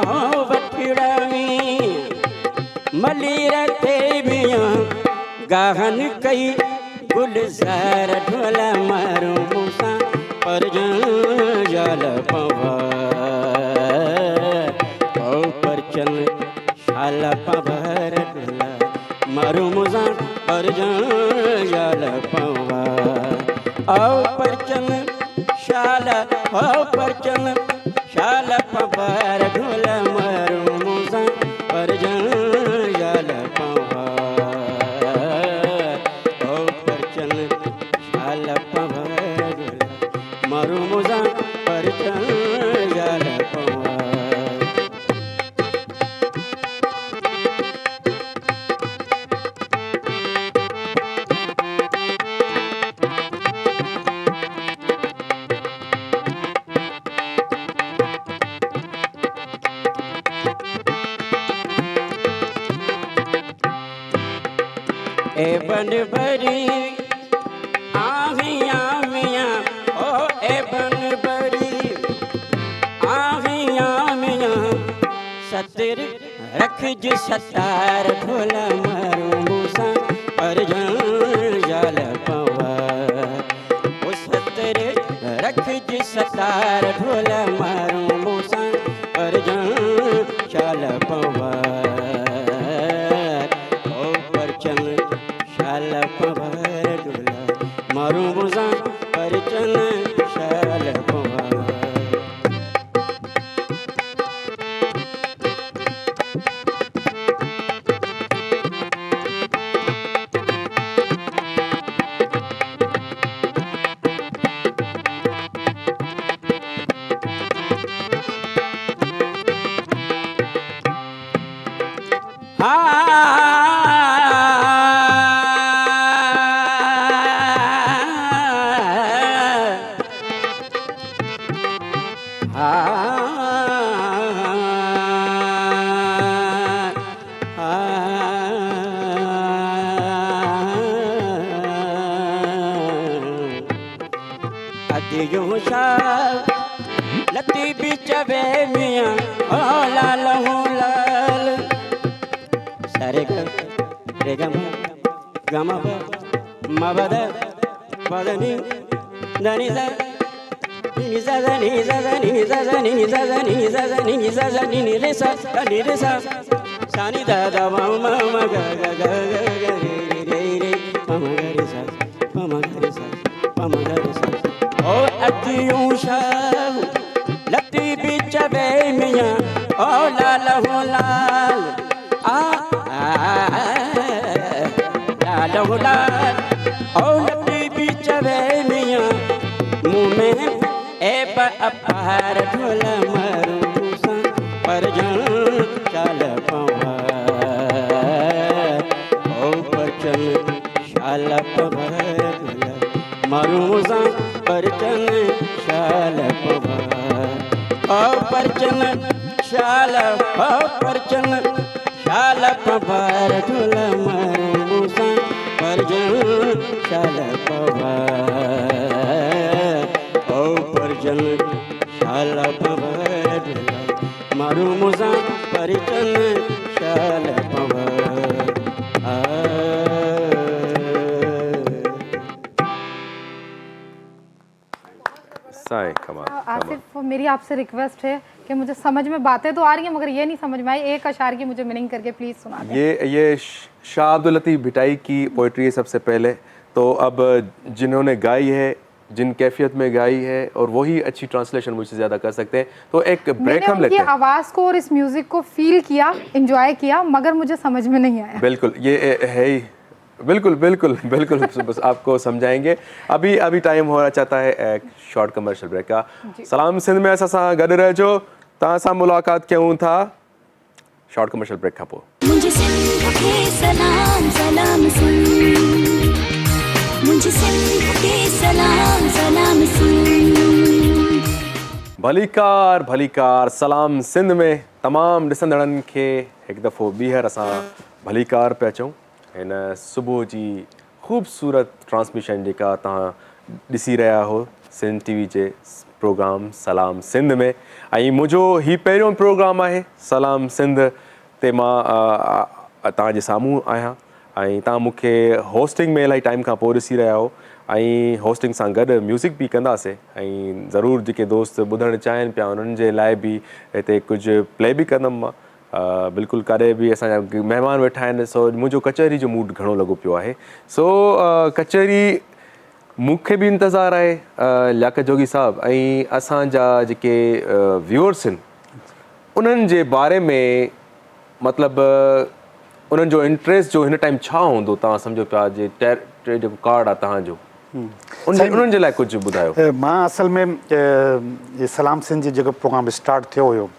हो वठड़ा मिया मलीर ते मिया गाहन कई गुलजार ढोला मारो मूसा परचन शाल पंवार ओ परचन शाल पंवार ढोला मारो मूसा परचन शाल पंवार ओ परचन शाल ओ परचन शाल पंवार ढोला मारो मूसा परचन शाल पंवार ओ परचन शाल पंवार ढोला मारो मूसा परचन शाल पंवार ए बन बरी आहिया मिया ओ ए बन बरी आहिया मिया सतिर रख ज सतार ढोला मारो मूसा परचन शाल पंवार ओ सतिर रख ज सतार ढोला मारो मूसा परचन शाल पंवार ओ परचन शाल पंवार डोला मारो मूसा परचन शाल पंवार लती बिचवे मिया ओ लाल हो लाल सारे रे गम गम मबद पदनी दनी सा ni sa sa ni sa sa ni sa sa ni sa sa ni sa sa ni sa sa ni re sa sa ni da da ma ma ga ga ga ga ga re re re ma ma ga re sa पमगरे सा पमगरे सा ओ अतियों Shaw लती बिच वे मियां ओ लाल हो लाल आ लाल हो लाल ओ लती बिच वे मियां मुँह में ए अपार ढोल मारूं सा पर जन चाल पवा ओ परचन शाल पवा मारूं सा परचन शाल पवा ओ परचन शाल ओ परचन शाल पवार ढोल मारूं सा परचन शाल पवा ओ परचन शाल पवार मारू मुसा परिचन शाल पवार साई कमाल आसिफ, मेरी आपसे रिक्वेस्ट है कि मुझे समझ में बातें तो आ रही हैं मगर ये नहीं समझ में आई, एक अशार की मुझे मीनिंग करके प्लीज़ सुना दें। ये शाह अब्दुल लतीफ़ भिटाई की पोइट्री है सबसे पहले। तो अब जिन्होंने गाई है, जिन कैफियत में गाई है, और वही अच्छी ट्रांसलेशन मुझसे ज़्यादा कर सकते हैं। तो एक ब्रेक हम लेते हैं। आवाज़ को और इस म्यूज़िक को फील किया, एंजॉय किया, मगर मुझे समझ में नहीं आया। बिल्कुल, ये है ही, बिल्कुल बिल्कुल बिल्कुल बस आपको समझाएंगे। अभी टाइम होना चाहता है एक शॉर्ट कमर्शियल ब्रेक का। सलाम सिंध में असां सां गॾु रहिजो, तव्हां सां मुलाक़ात कयूं था शॉर्ट कमर्शियल ब्रेक खां पोइ। मुझे सिंध के सलाम सलाम सिंध, मुझे सिंध के सलाम सलाम सिंध। भलीकार सलाम सिंध में तमामु ॾिसंदड़नि खे हिकु दफ़ो ॿीहर असां भलीकार पिया चऊं। हिन सुबुह जी ख़ूबसूरत ट्रांसमिशन जेका तव्हां ॾिसी रहिया हो सिंध टीवी जे प्रोग्राम सलाम सिंध में, ऐं मुंहिंजो ही पहिरियों प्रोग्राम आहे सलाम सिंध ते मां तव्हांजे साम्हूं आहियां, ऐं तव्हां मूंखे होस्टिंग में इलाही टाइम खां पोइ ॾिसी रहिया हो, ऐं होस्टिंग सां गॾु म्यूज़िक बि कंदासीं, ऐं ज़रूरु जेके दोस्त ॿुधणु चाहिनि पिया उन्हनि जे लाइ बि हिते कुझु प्ले बि कंदुमि मां। बिल्कुलु कॾहिं बि असांजा महिमान वेठा आहिनि, सो मुंहिंजो कचहरी जो मूड घणो लॻो पियो आहे। सो कचहरी मूंखे बि इंतज़ारु आहे लियाकत जोगी साहब, ऐं असांजा जेके व्यूअर्स आहिनि उन्हनि जे बारे में मतिलबु उन्हनि जो इंट्रस्ट जो हिन टाइम छा हूंदो, तव्हां सम्झो पिया जे जेको कार्ड आहे तव्हांजो उन्हनि जे लाइ कुझु ॿुधायो। मां असल में ये सलाम सिंध जो जेको प्रोग्राम स्टार्ट थियो हुयो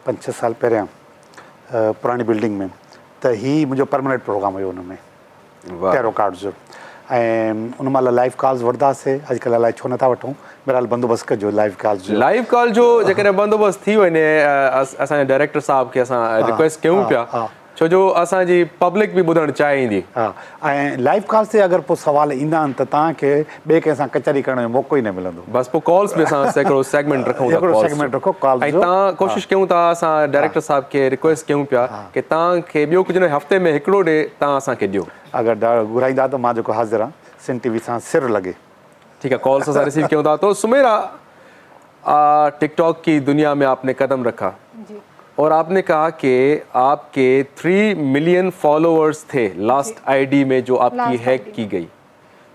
5-6 साल पहिरियां पुराणी बिल्डिंग में, त ही मुंहिंजो परमानेंट प्रोग्राम हुयो हुन में टैरो कार्ड्स जो, ऐं उन महिल लाइव कॉल्स वठंदासीं। अॼुकल्ह अलाए छो नथा वठूं, बहरहाल बंदोबस्तु कजो लाइव कॉल जो जेकॾहिं बंदोबस्तु थी वञे असांजे डायरेक्टर साहब खे असां रिक्वेस्ट कयूं पिया, छो जो असांजी पब्लिक बि ॿुधणु चाहींदी। हा, ऐं लाइव कॉल्स ते अगरि पोइ सुवाल ईंदा आहिनि त तव्हांखे ॿिए कंहिंसां कचहरी करण जो मौक़ो ई न मिलंदो। बसि पोइ कॉल्स में असां हिकिड़ो सेगमेंट रखूं था, सेगमेंट रखो कॉल, ऐं तव्हां कोशिशि कयूं था, असां डायरेक्टर साहब खे रिक्वेस्ट कयूं पिया कि तव्हांखे ॿियो कुझु न हफ़्ते में हिकिड़ो डे तव्हां असांखे ॾियो। अगरि घुराईंदा त मां जेको हाज़िर आहियां सिंध टीवी सां सिर लॻे। ठीक है, कॉल्स असां रिसीव कयूं था। तो सुमेरा, टिकटॉक की दुनिया में आपने कदम रखा और आपने कहा कि आपके 3 मिलियन फॉलोअर्स थे लास्ट आईडी में जो आपकी हैक की गई,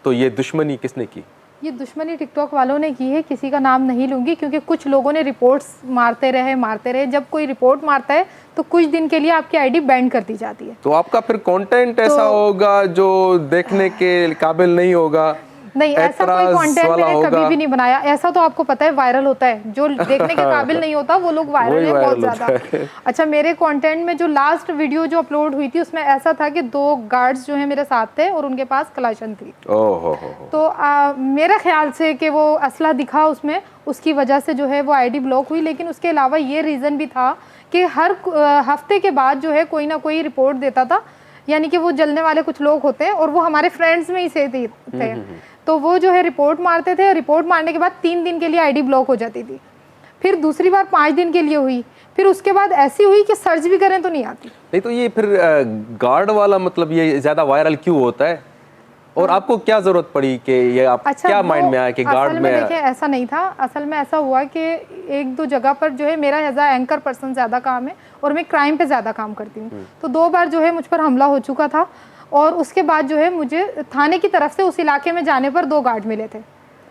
तो ये दुश्मनी किसने की? ये दुश्मनी टिकटॉक वालों ने की है, किसी का नाम नहीं लूँगी क्योंकि कुछ लोगों ने रिपोर्ट्स मारते रहे। जब कोई रिपोर्ट मारता है तो कुछ दिन के लिए आपकी आईडी बैन कर दी जाती है। तो आपका फिर कंटेंट ऐसा होगा जो देखने के काबिल नहीं होगा? नहीं, ऐसा कोई कंटेंट मैंने कभी भी नहीं बनाया। ऐसा तो आपको पता है वायरल होता है, जो देखने के काबिल नहीं होता वो लोग वायरल है बहुत ज़्यादा। अच्छा, मेरे कंटेंट में जो लास्ट वीडियो जो अपलोड हुई थी उसमें ऐसा था कि 2 गार्ड्स जो है मेरे साथ थे और उनके पास कलाशन थी। तो मेरा ख्याल से कि वो असला दिखा उसमें, उसकी वजह से जो है वो आईडी ब्लॉक हुई। लेकिन उसके अलावा ये रीज़न भी था कि हर हफ्ते के बाद जो है कोई ना कोई रिपोर्ट देता था, यानी कि वो जलने वाले कुछ लोग होते हैं और वो हमारे फ्रेंड्स में ही से थे। तो वो जो है रिपोर्ट मारते थे और रिपोर्ट मारने के बाद 3 दिन के लिए आईडी ब्लॉक हो जाती थी। फिर दूसरी बार 5 दिन के लिए हुई, फिर उसके बाद ऐसी हुई कि सर्च भी करें तो नहीं आती। नहीं, तो ये फिर गार्ड वाला मतलब ये ज़्यादा वायरल क्यों होता है और आपको क्या ज़रूरत पड़ी कि ये आप क्या माइंड में आया कि गार्ड में? देखिए, ऐसा नहीं था। असल में ऐसा हुआ कि 1-2 जगह पर जो है मेरा एज आ एंकर पर्सन ज़्यादा काम है और मैं क्राइम पे ज़्यादा काम करती हूँ। तो 2 बार जो है मुझ पर हमला हो चुका था और उसके बाद जो है मुझे थाने की तरफ से उस इलाके में जाने पर 2 गार्ड मिले थे।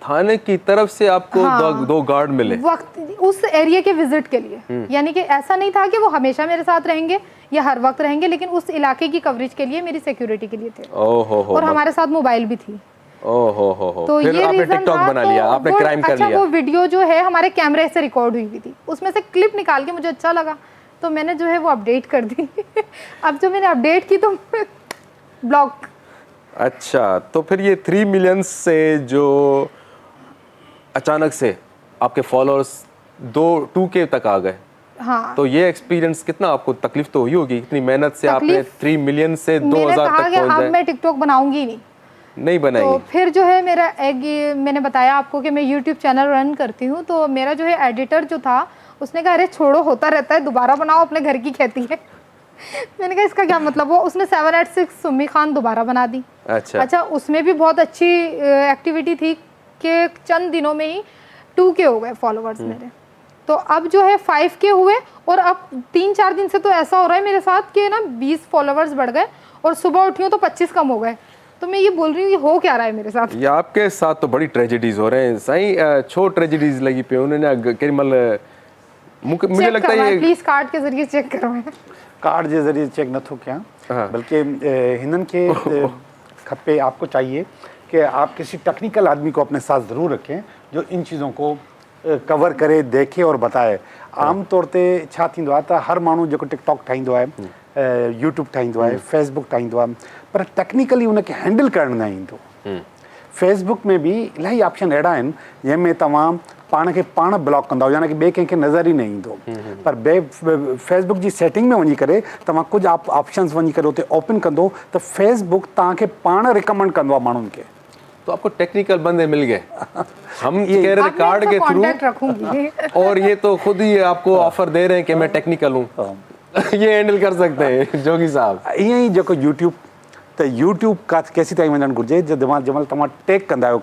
थाने की तरफ से आपको दो गार्ड मिले वक्त उस एरिया के विजिट के लिए, यानी कि ऐसा नहीं था कि वो हमेशा मेरे साथ रहेंगे या हर वक्त रहेंगे, लेकिन उस इलाके की कवरेज के लिए, मेरी सिक्योरिटी के लिए थे। ओहो हो, और हमारे साथ मोबाइल भी थी। ओहो हो, तो फिर ये आपने रीजन टिकटॉक था। बना लिया, तो आपने वो- क्राइम कर अच्छा, लिया। वो वीडियो जो है हमारे कैमरे से रिकॉर्ड हुई थी, उसमें से क्लिप निकाल के मुझे अच्छा लगा तो मैंने जो है वो अपडेट कर दी। अब जो मैंने अपडेट की तो ब्लॉक। अच्छा, तो फिर ये 3 मिलियन से जो अचानक से आपके फॉलोअर्स 2K तक आ गए, हाँ, तो ये एक्सपीरियंस कितना आपको तकलीफ तो हुई होगी, इतनी मेहनत से आपने तकलीफ- 3 मिलियन से मैंने 2000 कहा तक कि पहुंच अब जाए। मैं टिकटॉक बनाऊंगी नहीं। नहीं तो बनाएंगे। फिर जो है मेरा मैंने बताया आपको कि मैं यूट्यूब चैनल रन करती हूँ, तो मेरा जो है एडिटर जो था उसने कहा अरे छोड़ो, होता रहता है, दोबारा बनाओ, अपने घर की खेती है। मैंने कहा इसका क्या मतलब, वो उसने 786 सुम्मी खान दोबारा बना दी। अच्छा, उसमें भी बहुत अच्छी एक्टिविटी थी कि चंद दिनों में ही 2K हो गए फॉलोवर्स मेरे। तो अब जो है 5K हुए, और अब 3-4 दिन से तो ऐसा हो रहा है मेरे साथ कि ना 20 फॉलोवर्स बढ़ गए, और सुबह उठी हूँ तो 25 कम हो गए। तो मैं ये बोल रही हूँ, ये हो क्या रहा है मेरे साथ। ये आपके साथ तो बड़ी ट्रेजेडीज हो रहे हैं साईं, छो ट्रेजेडीज लगी पे उन्होंने केमल मुझे लगता है ये प्लीज कार्ड के जरिए चेक करवाएं। कार्ड के ज़रिए चेक नथो कयां, हाँ। बल्कि हिनन के खपे, आपको चाहिए कि आप किसी टेक्निकल आदमी को अपने साथ ज़रूर रखें जो इन चीज़ों को कवर करे, देखे और बताए। आम तौर ते छा थींदो आहे त हर माण्हू जेको टिकटॉक ठाहींदो आहे, यूट्यूब ठाहींदो आहे, फेसबुक ठाहींदो आहे, पर टेक्निकली उनखे हैंडल करणु न ईंदो। फेसबुक में भी इलाही ऑप्शन अहिड़ा आहिनि जंहिंमें तव्हां पाण खे पाण ब्लॉक कंदव, यानी कि ॿिए कंहिंखे नज़र ई न ईंदो। पर फेसबुक जी सेटिंग में वञी करे तव्हां कुझु ऑप्शंस वञी करे उते ओपन कंदो त फेसबुक तव्हांखे पाण रिकमेंड कंदो आहे माण्हुनि खे। तो आपको टेक्निकल बंदे मिल गए। हम ये- कह रहे थे अब मैं कार्ड इनका के contact थ्रू, रखूंगी। और ये तो खुद ही आपको ऑफर दे रहे हैं कि मैं टेक्निकल हूँ। ये हैंडल कर सकते हैं जोगी साहब। ईअं ई जेको यूट्यूब, त यूट्यूब का केसी ताईं वञणु घुरिजे जंहिंमहिल तव्हां टेक कंदा आहियो,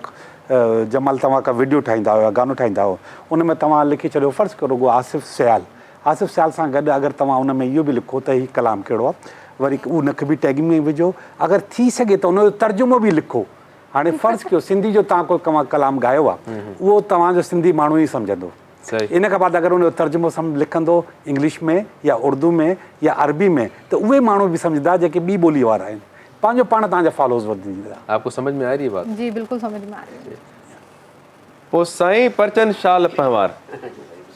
जंहिंमहिल तव्हां का वीडियो ठाहींदा आहियो या गानो ठाहींदा आहियो, उन में तव्हां लिखी छॾियो फ़र्ज़ु करो को आसिफ़ सियाल। आसिफ़ सियाल सां गॾु अगरि तव्हां उन में इहो बि लिखो त हीउ कलाम कहिड़ो आहे, वरी उनखे बि टैगिंग में विझो, अगरि थी सघे त उनजो तर्जुमो बि लिखो। हाणे फ़र्ज़ु कयो सिंधी जो तव्हां को कलाम ॻायो आहे, उहो तव्हांजो सिंधी माण्हू ई सम्झंदो। सही। इन खां बाद अगरि उनजो तर्जुमो लिखंदो इंग्लिश में या उर्दू में या अरबी में, त उहे माण्हू बि सम्झंदा जेके ॿी ॿोली वारा आहिनि, पंहिंजो पाण तव्हांजा फॉलोअर्स वधी वेंदा। आपको समझ में आ रही है बात? जी बिल्कुल समझ में आ रही है। पोइ साईं परचन शाह लपहवार,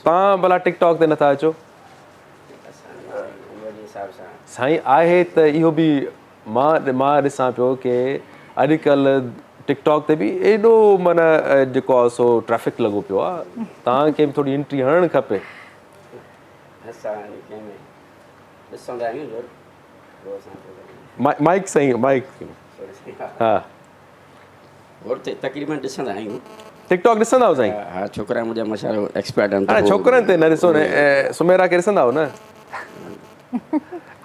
तव्हां भला टिकटॉक ते नथा अचो? साईं आहे त इहो बि मां ॾिसां पियो कि अॼुकल्ह टिकटॉक ते बि एॾो माना जेको आहे सो ट्रैफिक लॻो पियो आहे, तव्हांखे बि थोरी एंट्री हणणु खपे। माइक साईं, माइक। हा, तक़रीबन ॾिसंदा आहियूं। टिकटॉक ॾिसंदा आहियो साईं? हा, छोकिरा मुंहिंजा मशारो एक्सपर्ट आहिनि। हाणे छोकिरनि ते न ॾिसो न, सुमेरा खे ॾिसंदा आहियो न?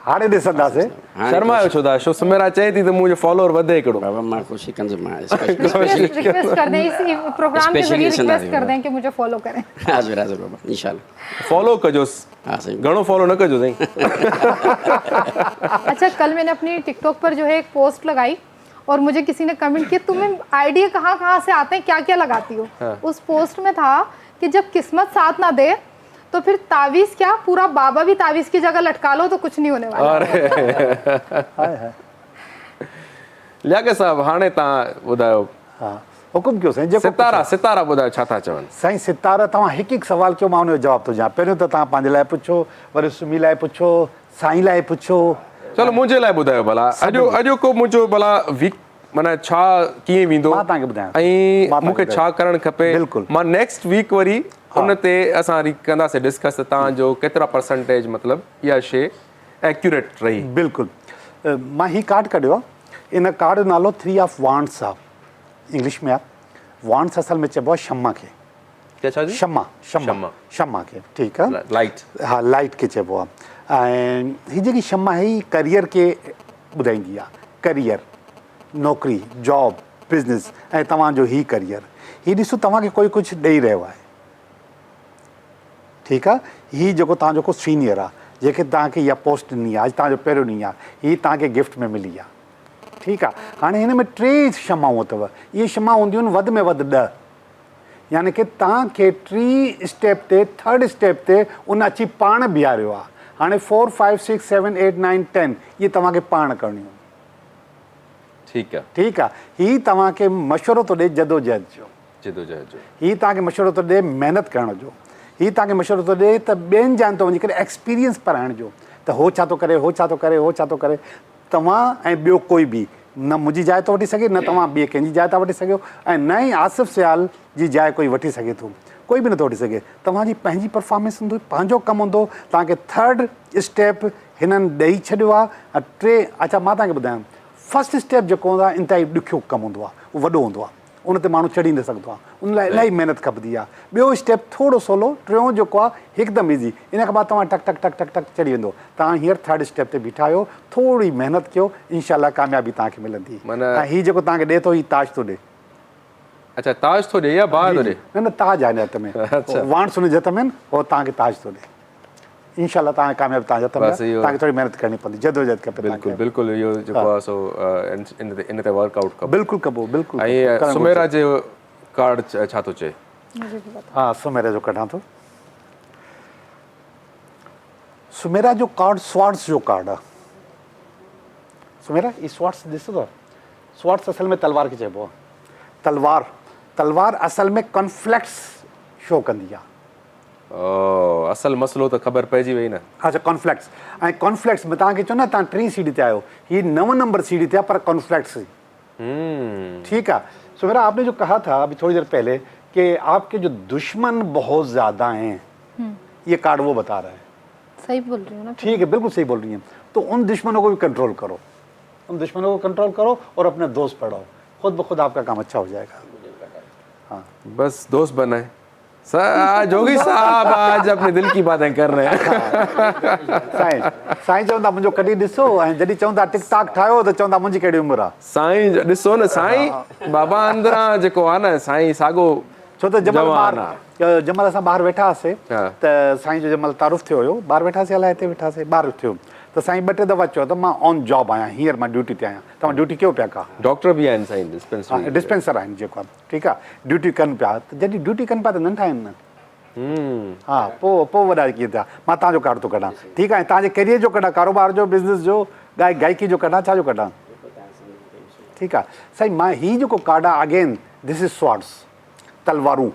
हाणे ॾिसंदासीं। शर्मायो छो था? छो सुमेरा चए थी त मुंहिंजो फॉलोअर वधे हिकिड़ो। बाबा मां कोशिशि कंदुमि। रिक्वेस्ट कर दें, इसी प्रोग्राम के Especially जरिए ॾिसंदा रिक्वेस्ट कर दें कि मुझे फॉलो करें। हाज़िर हाज़िर बाबा, इंशाल्लाह। फॉलो कजोसि, हा साईं। घणो फॉलो न कजो साईं। अच्छा, कल मैंने अपनी टिकटॉक पर जो है एक पोस्ट लगाई और मुझे किसी ने कमेंट किया तुम्हें आइडिया कहाँ से आते हैं, क्या क्या लगाती हो। उस पोस्ट में था कि जब किस्मत साथ ना दे तो फिर तावीज़ क्या, पूरा बाबा भी तावीज़ की जगह लटका लो तो कुछ नहीं होने वाला। हाय लियाकत साहब, हाणे तव्हां ॿुधायो, हा, हुकुम कयो साईं। जेको सितारा ॿुधायो छा था चवनि? साईं सितारा, तव्हां हिकु हिकु सुवाल कयो, मां हुनजो जवाबु थो ॾियां। पहिरियों त तव्हां पंहिंजे लाइ पुछो, वरी सुमी लाइ पुछो, साईं लाइ पुछो। चलो मुंहिंजे लाइ ॿुधायो भला, अॼु को मुंहिंजो भला वीक माना छा कीअं वेंदो, मां तव्हांखे ॿुधायां ऐं मूंखे छा करणु खपे। बिल्कुलु। मां नेक्स्ट वीक वरी उन ते असां कंदासीं डिस्कस, त तव्हांजो केतिरा परसेंटेज मतिलबु इहा शइ एक्यूरेट रही। बिल्कुलु। मां हीउ कार्ड कढियो आहे, इन कार्ड जो नालो 3 ऑफ वांड्स आहे, इंग्लिश में आहे। वांड्स असल में चइबो आहे शम्मा खे। क्या छा जी? शम्मा खे, ठीकु आहे। लाइट। हा, लाइट खे चइबो आहे। ऐं हीअ जेकी शम्मा आहे हीअ करियर खे ॿुधाईंदी आहे। करियर, नौकिरी, जॉब, बिज़नेस, ऐं तव्हांजो हीउ करियर, हीउ ॾिसो तव्हांखे कोई कुझु ॾेई रहियो आहे, ठीकु आहे। हीउ जेको तव्हांजो को सीनियर आहे, जंहिंखे तव्हांखे इहा पोस्ट ॾिनी आहे, अॼु तव्हांजो पहिरियों ॾींहुं आहे, हीअ तव्हांखे गिफ्ट में मिली आहे। ठीकु आहे। हाणे हिन में 3 शमाऊं अथव। इहे शमा हूंदियूं आहिनि वधि में वधि 10, यानी कि तव्हांखे 3 स्टेप ते 3rd स्टेप ते उन अची पाण बीहारियो आहे। हाणे 4 5 6 7 8 9 10 इहे तव्हांखे पाण करणियूं। ठीकु आहे। ठीकु आहे। हीअ तव्हांखे मशवरो थो ॾिए जदोजहद जो, हीअ तव्हांखे मशवरो थो ॾिए महिनत करण जो, हीअ तव्हांखे मशवरो थो ॾिए त ॿियनि जान तो वञी करे एक्सपीरियंस पढ़ाइण जो, त हो छा थो करे, हो छा थो करे, हो छा थो करे। तव्हां ऐं ॿियो कोई बि न मुंहिंजी जाइ थो वठी सघे, न तव्हां ॿिए कंहिंजी जाइ था वठी सघो, ऐं न ई आसिफ़ सियाल जी जाइ कोई वठी सघे थो, कोई बि नथो वठी सघे। तव्हांजी पंहिंजी परफॉर्मेंस हूंदी, पंहिंजो कमु हूंदो। तव्हांखे 3rd स्टेप हिननि ॾेई छॾियो आहे। 3 अच्छा मां तव्हांखे ॿुधायां, 1st स्टेप जेको हूंदो आहे इंतिहाई ॾुखियो कमु हूंदो आहे, उहो वॾो हूंदो आहे, उन ते माण्हू चढ़ी न सघंदो आहे, उन लाइ इलाही महिनत खपंदी आहे। ॿियो स्टेप थोरो सवलो, 3 जेको आहे हिकदमि ईज़ी, इन खां बाद तव्हां टक टक टक टक टक चढ़ी वेंदो। तव्हां हींअर 3rd स्टेप ते बीठा आहियो, थोरी महिनत कयो, इनशाला कामयाबी तव्हांखे मिलंदी। ऐं हीउ जेको तव्हांखे ॾिए थो हीउ ताज थो ॾिए। अच्छा ताज थो ॾिए या बार थो ॾिए? न ताज आहे हिन हथ में, वाण सुन जे हथ में उहो तव्हांखे ताज थो ॾिए। इनशाला तव्हांखे कामयाबी तव्हांजे हथ में, तव्हांखे थोरी महिनत करणी पवंदी, जदोजहद खपे। बिल्कुलु बिल्कुलु, इहो जेको आहे सो इन ते वर्कआउट कबो। बिल्कुलु कबो, बिल्कुलु। ऐं सुमेरा जो कार्ड छा थो चए? हा सुमेरा जो कढां थो। सुमेरा जो कार्ड स्वार्ड्स जो कार्ड आहे। सुमेरा ही स्वार्ड्स ॾिसो था, स्वार्ड्स असल में तलवार खे चइबो आहे। तलवार असल में कॉन्फ्लिक्ट्स शो कंदी आहे। असल मसलो त ख़बर पइजी वई न। अच्छा कॉन्फ्लिक्ट्स, ऐं कॉन्फ्लिक्ट्स में तव्हांखे चओ न तव्हां 3 सीढ़ी ते आहियो, हीअ 9 नंबर सीढ़ी ते आहे, पर कॉन्फ्लिक्ट्स। ठीक है। सुमेरा आपने जो कहा था अभी थोड़ी देर पहले कि आपके जो दुश्मन बहुत ज्यादा हैं, ये कार्ड वो बता रहा है। सही बोल रही हूँ ना? ठीक है, बिल्कुल सही बोल रही हैं। तो उन दुश्मनों को भी कंट्रोल करो, उन दुश्मनों को कंट्रोल करो और अपने दोस्त पढ़ाओ, खुद ब खुद आपका काम अच्छा हो जाएगा। हाँ बस दोस्त बनाए। जोगी साहब आज अपने दिल की बातें कर रहे हैं। साईं चवंदा मुंहिंजो कॾहिं ॾिसो, ऐं जॾहिं चवंदा टिक टाक ठाहियो त चवंदा मुंहिंजी कहिड़ी उमिरि आहे। साईं ॾिसो न साईं, बाबा अंदरां जेको आहे न साईं साॻो, छो त जंहिंमहिल असां ॿाहिरि वेठा हुआसीं त साईं जो जंहिंमहिल तारुफ़ थियो हुयो, ॿाहिरि वेठासीं अलाए हिते वेठासीं, ॿाहिरि थियो त साईं 2-3 दफ़ा चयो त मां ऑन जॉब आहियां, हींअर मां ड्यूटी ते आहियां। तव्हां ड्यूटी कयो पिया का? डॉक्टर बि आहिनि साईं, डिस्पेंसर आहिनि जेको आहे, ठीकु आहे, ड्यूटी कनि पिया। त जॾहिं ड्यूटी कनि पिया त नंढा आहिनि न। हा पोइ वॾा कीअं थिया। मां तव्हांजो कार्ड थो कढां, ठीकु आहे, तव्हांजे कैरियर जो कढां, कारोबार जो, बिज़नेस जो, गायकी जो कढां, छा जो कढां? ठीकु आहे साईं। मां हीउ जेको कार्ड आहे अगेन दिस इज़ स्वार्ड्स, तलवारूं।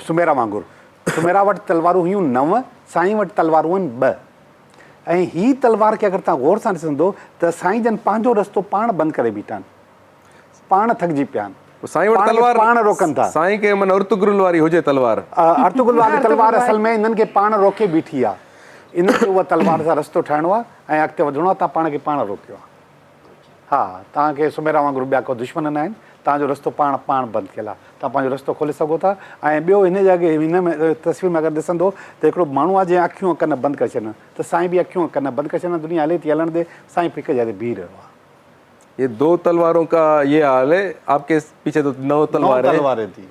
सुमेरा वांगुरु सुमेरा वटि तलवारूं हुयूं 9, साईं वटि तलवारूं आहिनि 2। ऐं हीअ तलवार खे अगरि तव्हां गौर सां ॾिसंदो त साईं जन पंहिंजो रस्तो पाण बंदि करे बीठा आहिनि, पाण थकिजी पिया आहिनि। साईं वटि तलवार पाण रोकनि था। साईं खे मन अर्तुगरुल वारी हुजे तलवार, अर्तुगरुल वारी तलवार असल में इन्हनि खे पाण रोके बीठी आहे। इन्हनि खे उहा तलवार सां रस्तो ठाहिणो आहे ऐं अॻिते वधिणो आहे। तव्हां पाण खे पाण रोकियो आहे। हा तव्हांखे सुमेरा वांगुरु ॿिया को दुश्मन न आहिनि, तव्हांजो रस्तो पाण बंदि कयलु आहे, तव्हां पंहिंजो रस्तो खोले सघो था। ऐं ॿियो हिन जॻह हिन में तस्वीर में अगरि ॾिसंदो त हिकिड़ो माण्हू आहे जंहिं अखियूं कन बंदि करे छॾनि, त साईं बि अखियूं कन बंदि करे छॾनि, दुनिया हले थी हलण दे, साईं हिकु जॻह ते बीह रहियो आहे। ये 2 तलवारों का ये हाल है, आपके पीछे तो 9 तलवारें थी।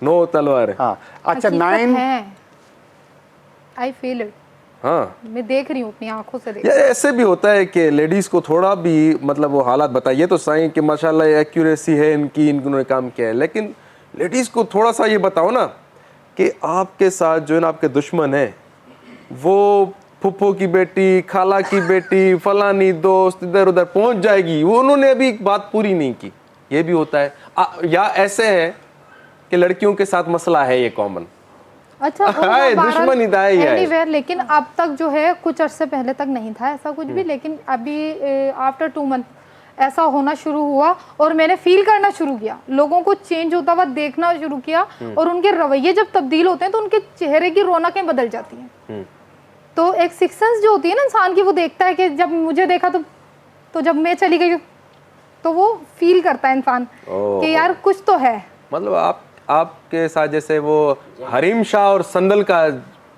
9 तलवारें। हाँ अच्छा 9 आई फील इट। हाँ मैं देख रही हूँ अपनी आंखों से। ये ऐसे भी होता है कि लेडीज को थोड़ा भी मतलब वो हालात बताइए तो साईं कि माशाल्लाह एक्यूरेसी है इनकी, इन्होंने काम किया है, लेकिन लेडीज को थोड़ा सा ये बताओ ना कि आपके साथ जो है ना आपके दुश्मन है, वो फुफ्फो की बेटी, खाला की बेटी, फलानी दोस्त इधर उधर पहुंच जाएगी, वो उन्होंने अभी बात पूरी नहीं की, ये भी होता है। या ऐसे है कि लड़कियों के साथ मसला है ये कॉमन। अच्छा दुश्मन एनीवेयर, लेकिन अब तक जो है कुछ अरसे पहले तक नहीं था ऐसा कुछ भी, लेकिन अभी आफ्टर 2 मंथ ऐसा होना शुरू हुआ और मैंने फील करना शुरू किया, लोगों को चेंज होता हुआ देखना शुरू किया, और उनके रवैये जब तब्दील होते हैं तो उनके चेहरे की रौनकें बदल जाती हैं। तो एक सिक्स सेंस जो होती है ना इंसान की, वो देखता है कि जब मुझे देखा तो जब मैं चली गई तो वो फील करता है इंसान कि यार कुछ तो है। मतलब आपके साथ जैसे वो हरीम शाह और संदल का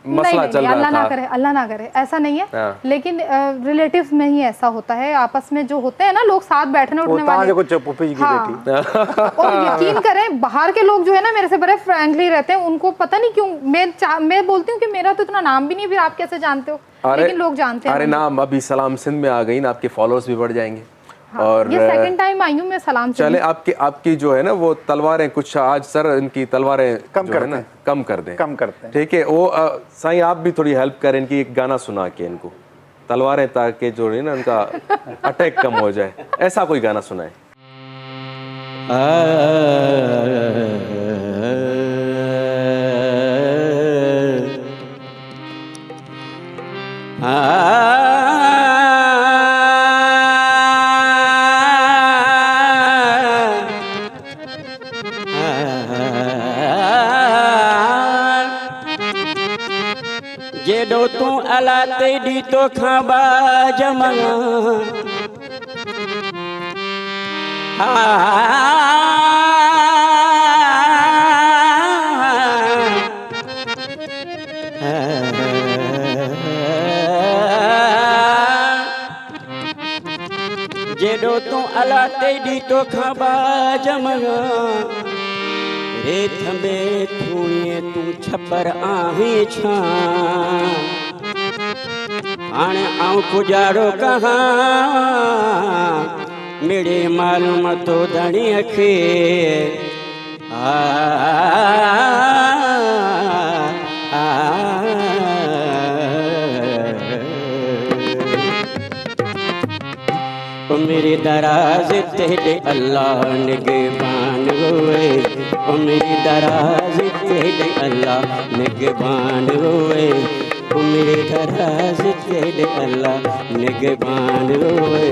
मसला चल रहा था। अल्लाह ना करे ऐसा नहीं है, लेकिन रिलेटिव्स में ही ऐसा होता है, आपस में जो होते हैं ना लोग साथ बैठने उठने वाले। और यकीन करें बाहर के लोग जो है ना मेरे से बड़े फ्रेंकली रहते हैं, उनको पता नहीं क्यों मैं बोलती हूँ कि मेरा तो इतना नाम भी नहीं, फिर आप कैसे जानते हो, लेकिन लोग जानते हैं। अरे नाम अभी सलाम सिंध में आ गई ना, आपके फॉलोअर्स भी बढ़ जाएंगे। हाँ, और ये सेकंड टाइम आई हूँ मैं सलाम से। चले आपकी आपकी जो है ना वो तलवारें कुछ आज सर इनकी तलवारें कम जो है करते ना हैं। कम कर दें। कम करते हैं। ठीक है, वो साईं आप भी थोड़ी हेल्प करें, इनकी एक गाना सुना के इनको तलवारें, ताकि जो है ना इनका अटैक कम हो जाए, ऐसा कोई गाना सुनाए। जेडो तू अला तेडी तो खाबा जमा जेडो तू अला तेडी तो खाबा जमा रे थंबे थूणिए तू छपर आही छा हाणे आऊं पुजारो कहाँ मेरे मालूम तो धणी खे ओ मेरे दराज तेरे अल्लाह निगहबान होए, ओ मेरी दराज तेरे अल्लाह निगहबान होए, ओ मेरे दराज तेरे अल्लाह निगहबान होए।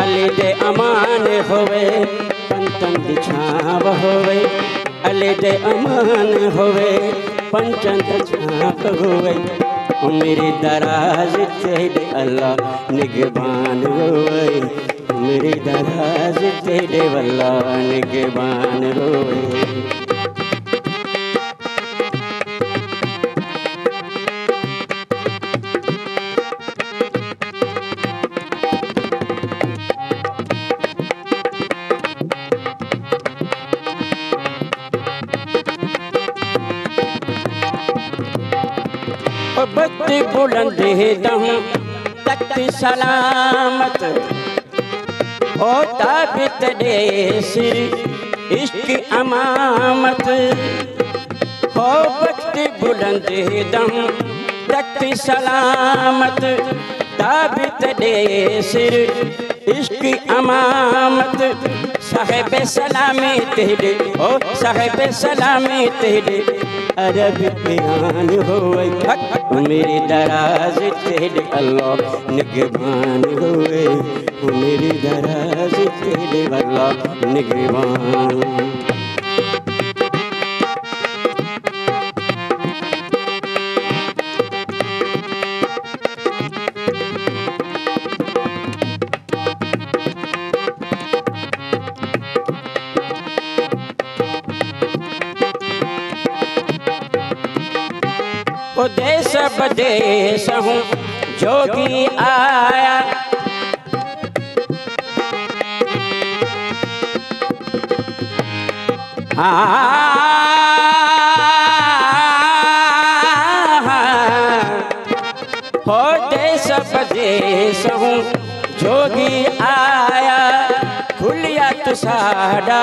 अली दे अमान होवे पंचन दी छाव होवे, अली दे अमान होवे पंचन दी छाव होवे, ओ मेरे दराज तेरे अल्लाह निगहबान होए, ओ मेरे दराज तेरे अल्लाह निगहबान होए। बत्ती बुलंद दम तख्त सलामत ओ ताबित दे सिर इश्क अमामत हो बत्ती बुलंद दम तख्त सलामत ताबित दे सिर इश्क अमामत साहिब सलामी तेरे ओ साहिब सलामी तेरे अरब बयान होए, मेरी दराज तेरे अल्लाह निगहबान होए, मेरी दराज तेरे अल्लाह निगहबान। ओ देश बदेश हूँ जोगी आया, हो देश बदेश हूँ जोगी आया, खुलिया तो साडा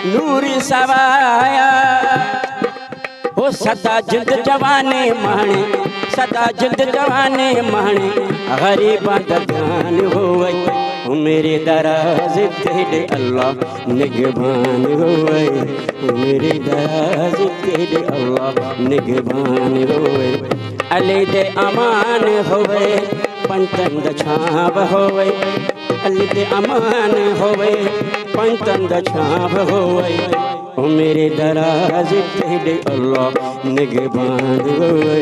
नूरी सवाया, हो सदा जिंद जवाने माने सदा जिंद जवाने माने गरीबां दा ध्यान होवे, ओ मेरे दराज तेरे अल्लाह निगहबान होवे, ओ मेरे दराज तेरे अल्लाह निगहबान होवे। अली दे अमान होवे पंचन दा छाव होवे, अली दे अमान होवे पंचन दा छाव होवे, ओ मेरे दराज तेरे अल्लाह निगहबान होए,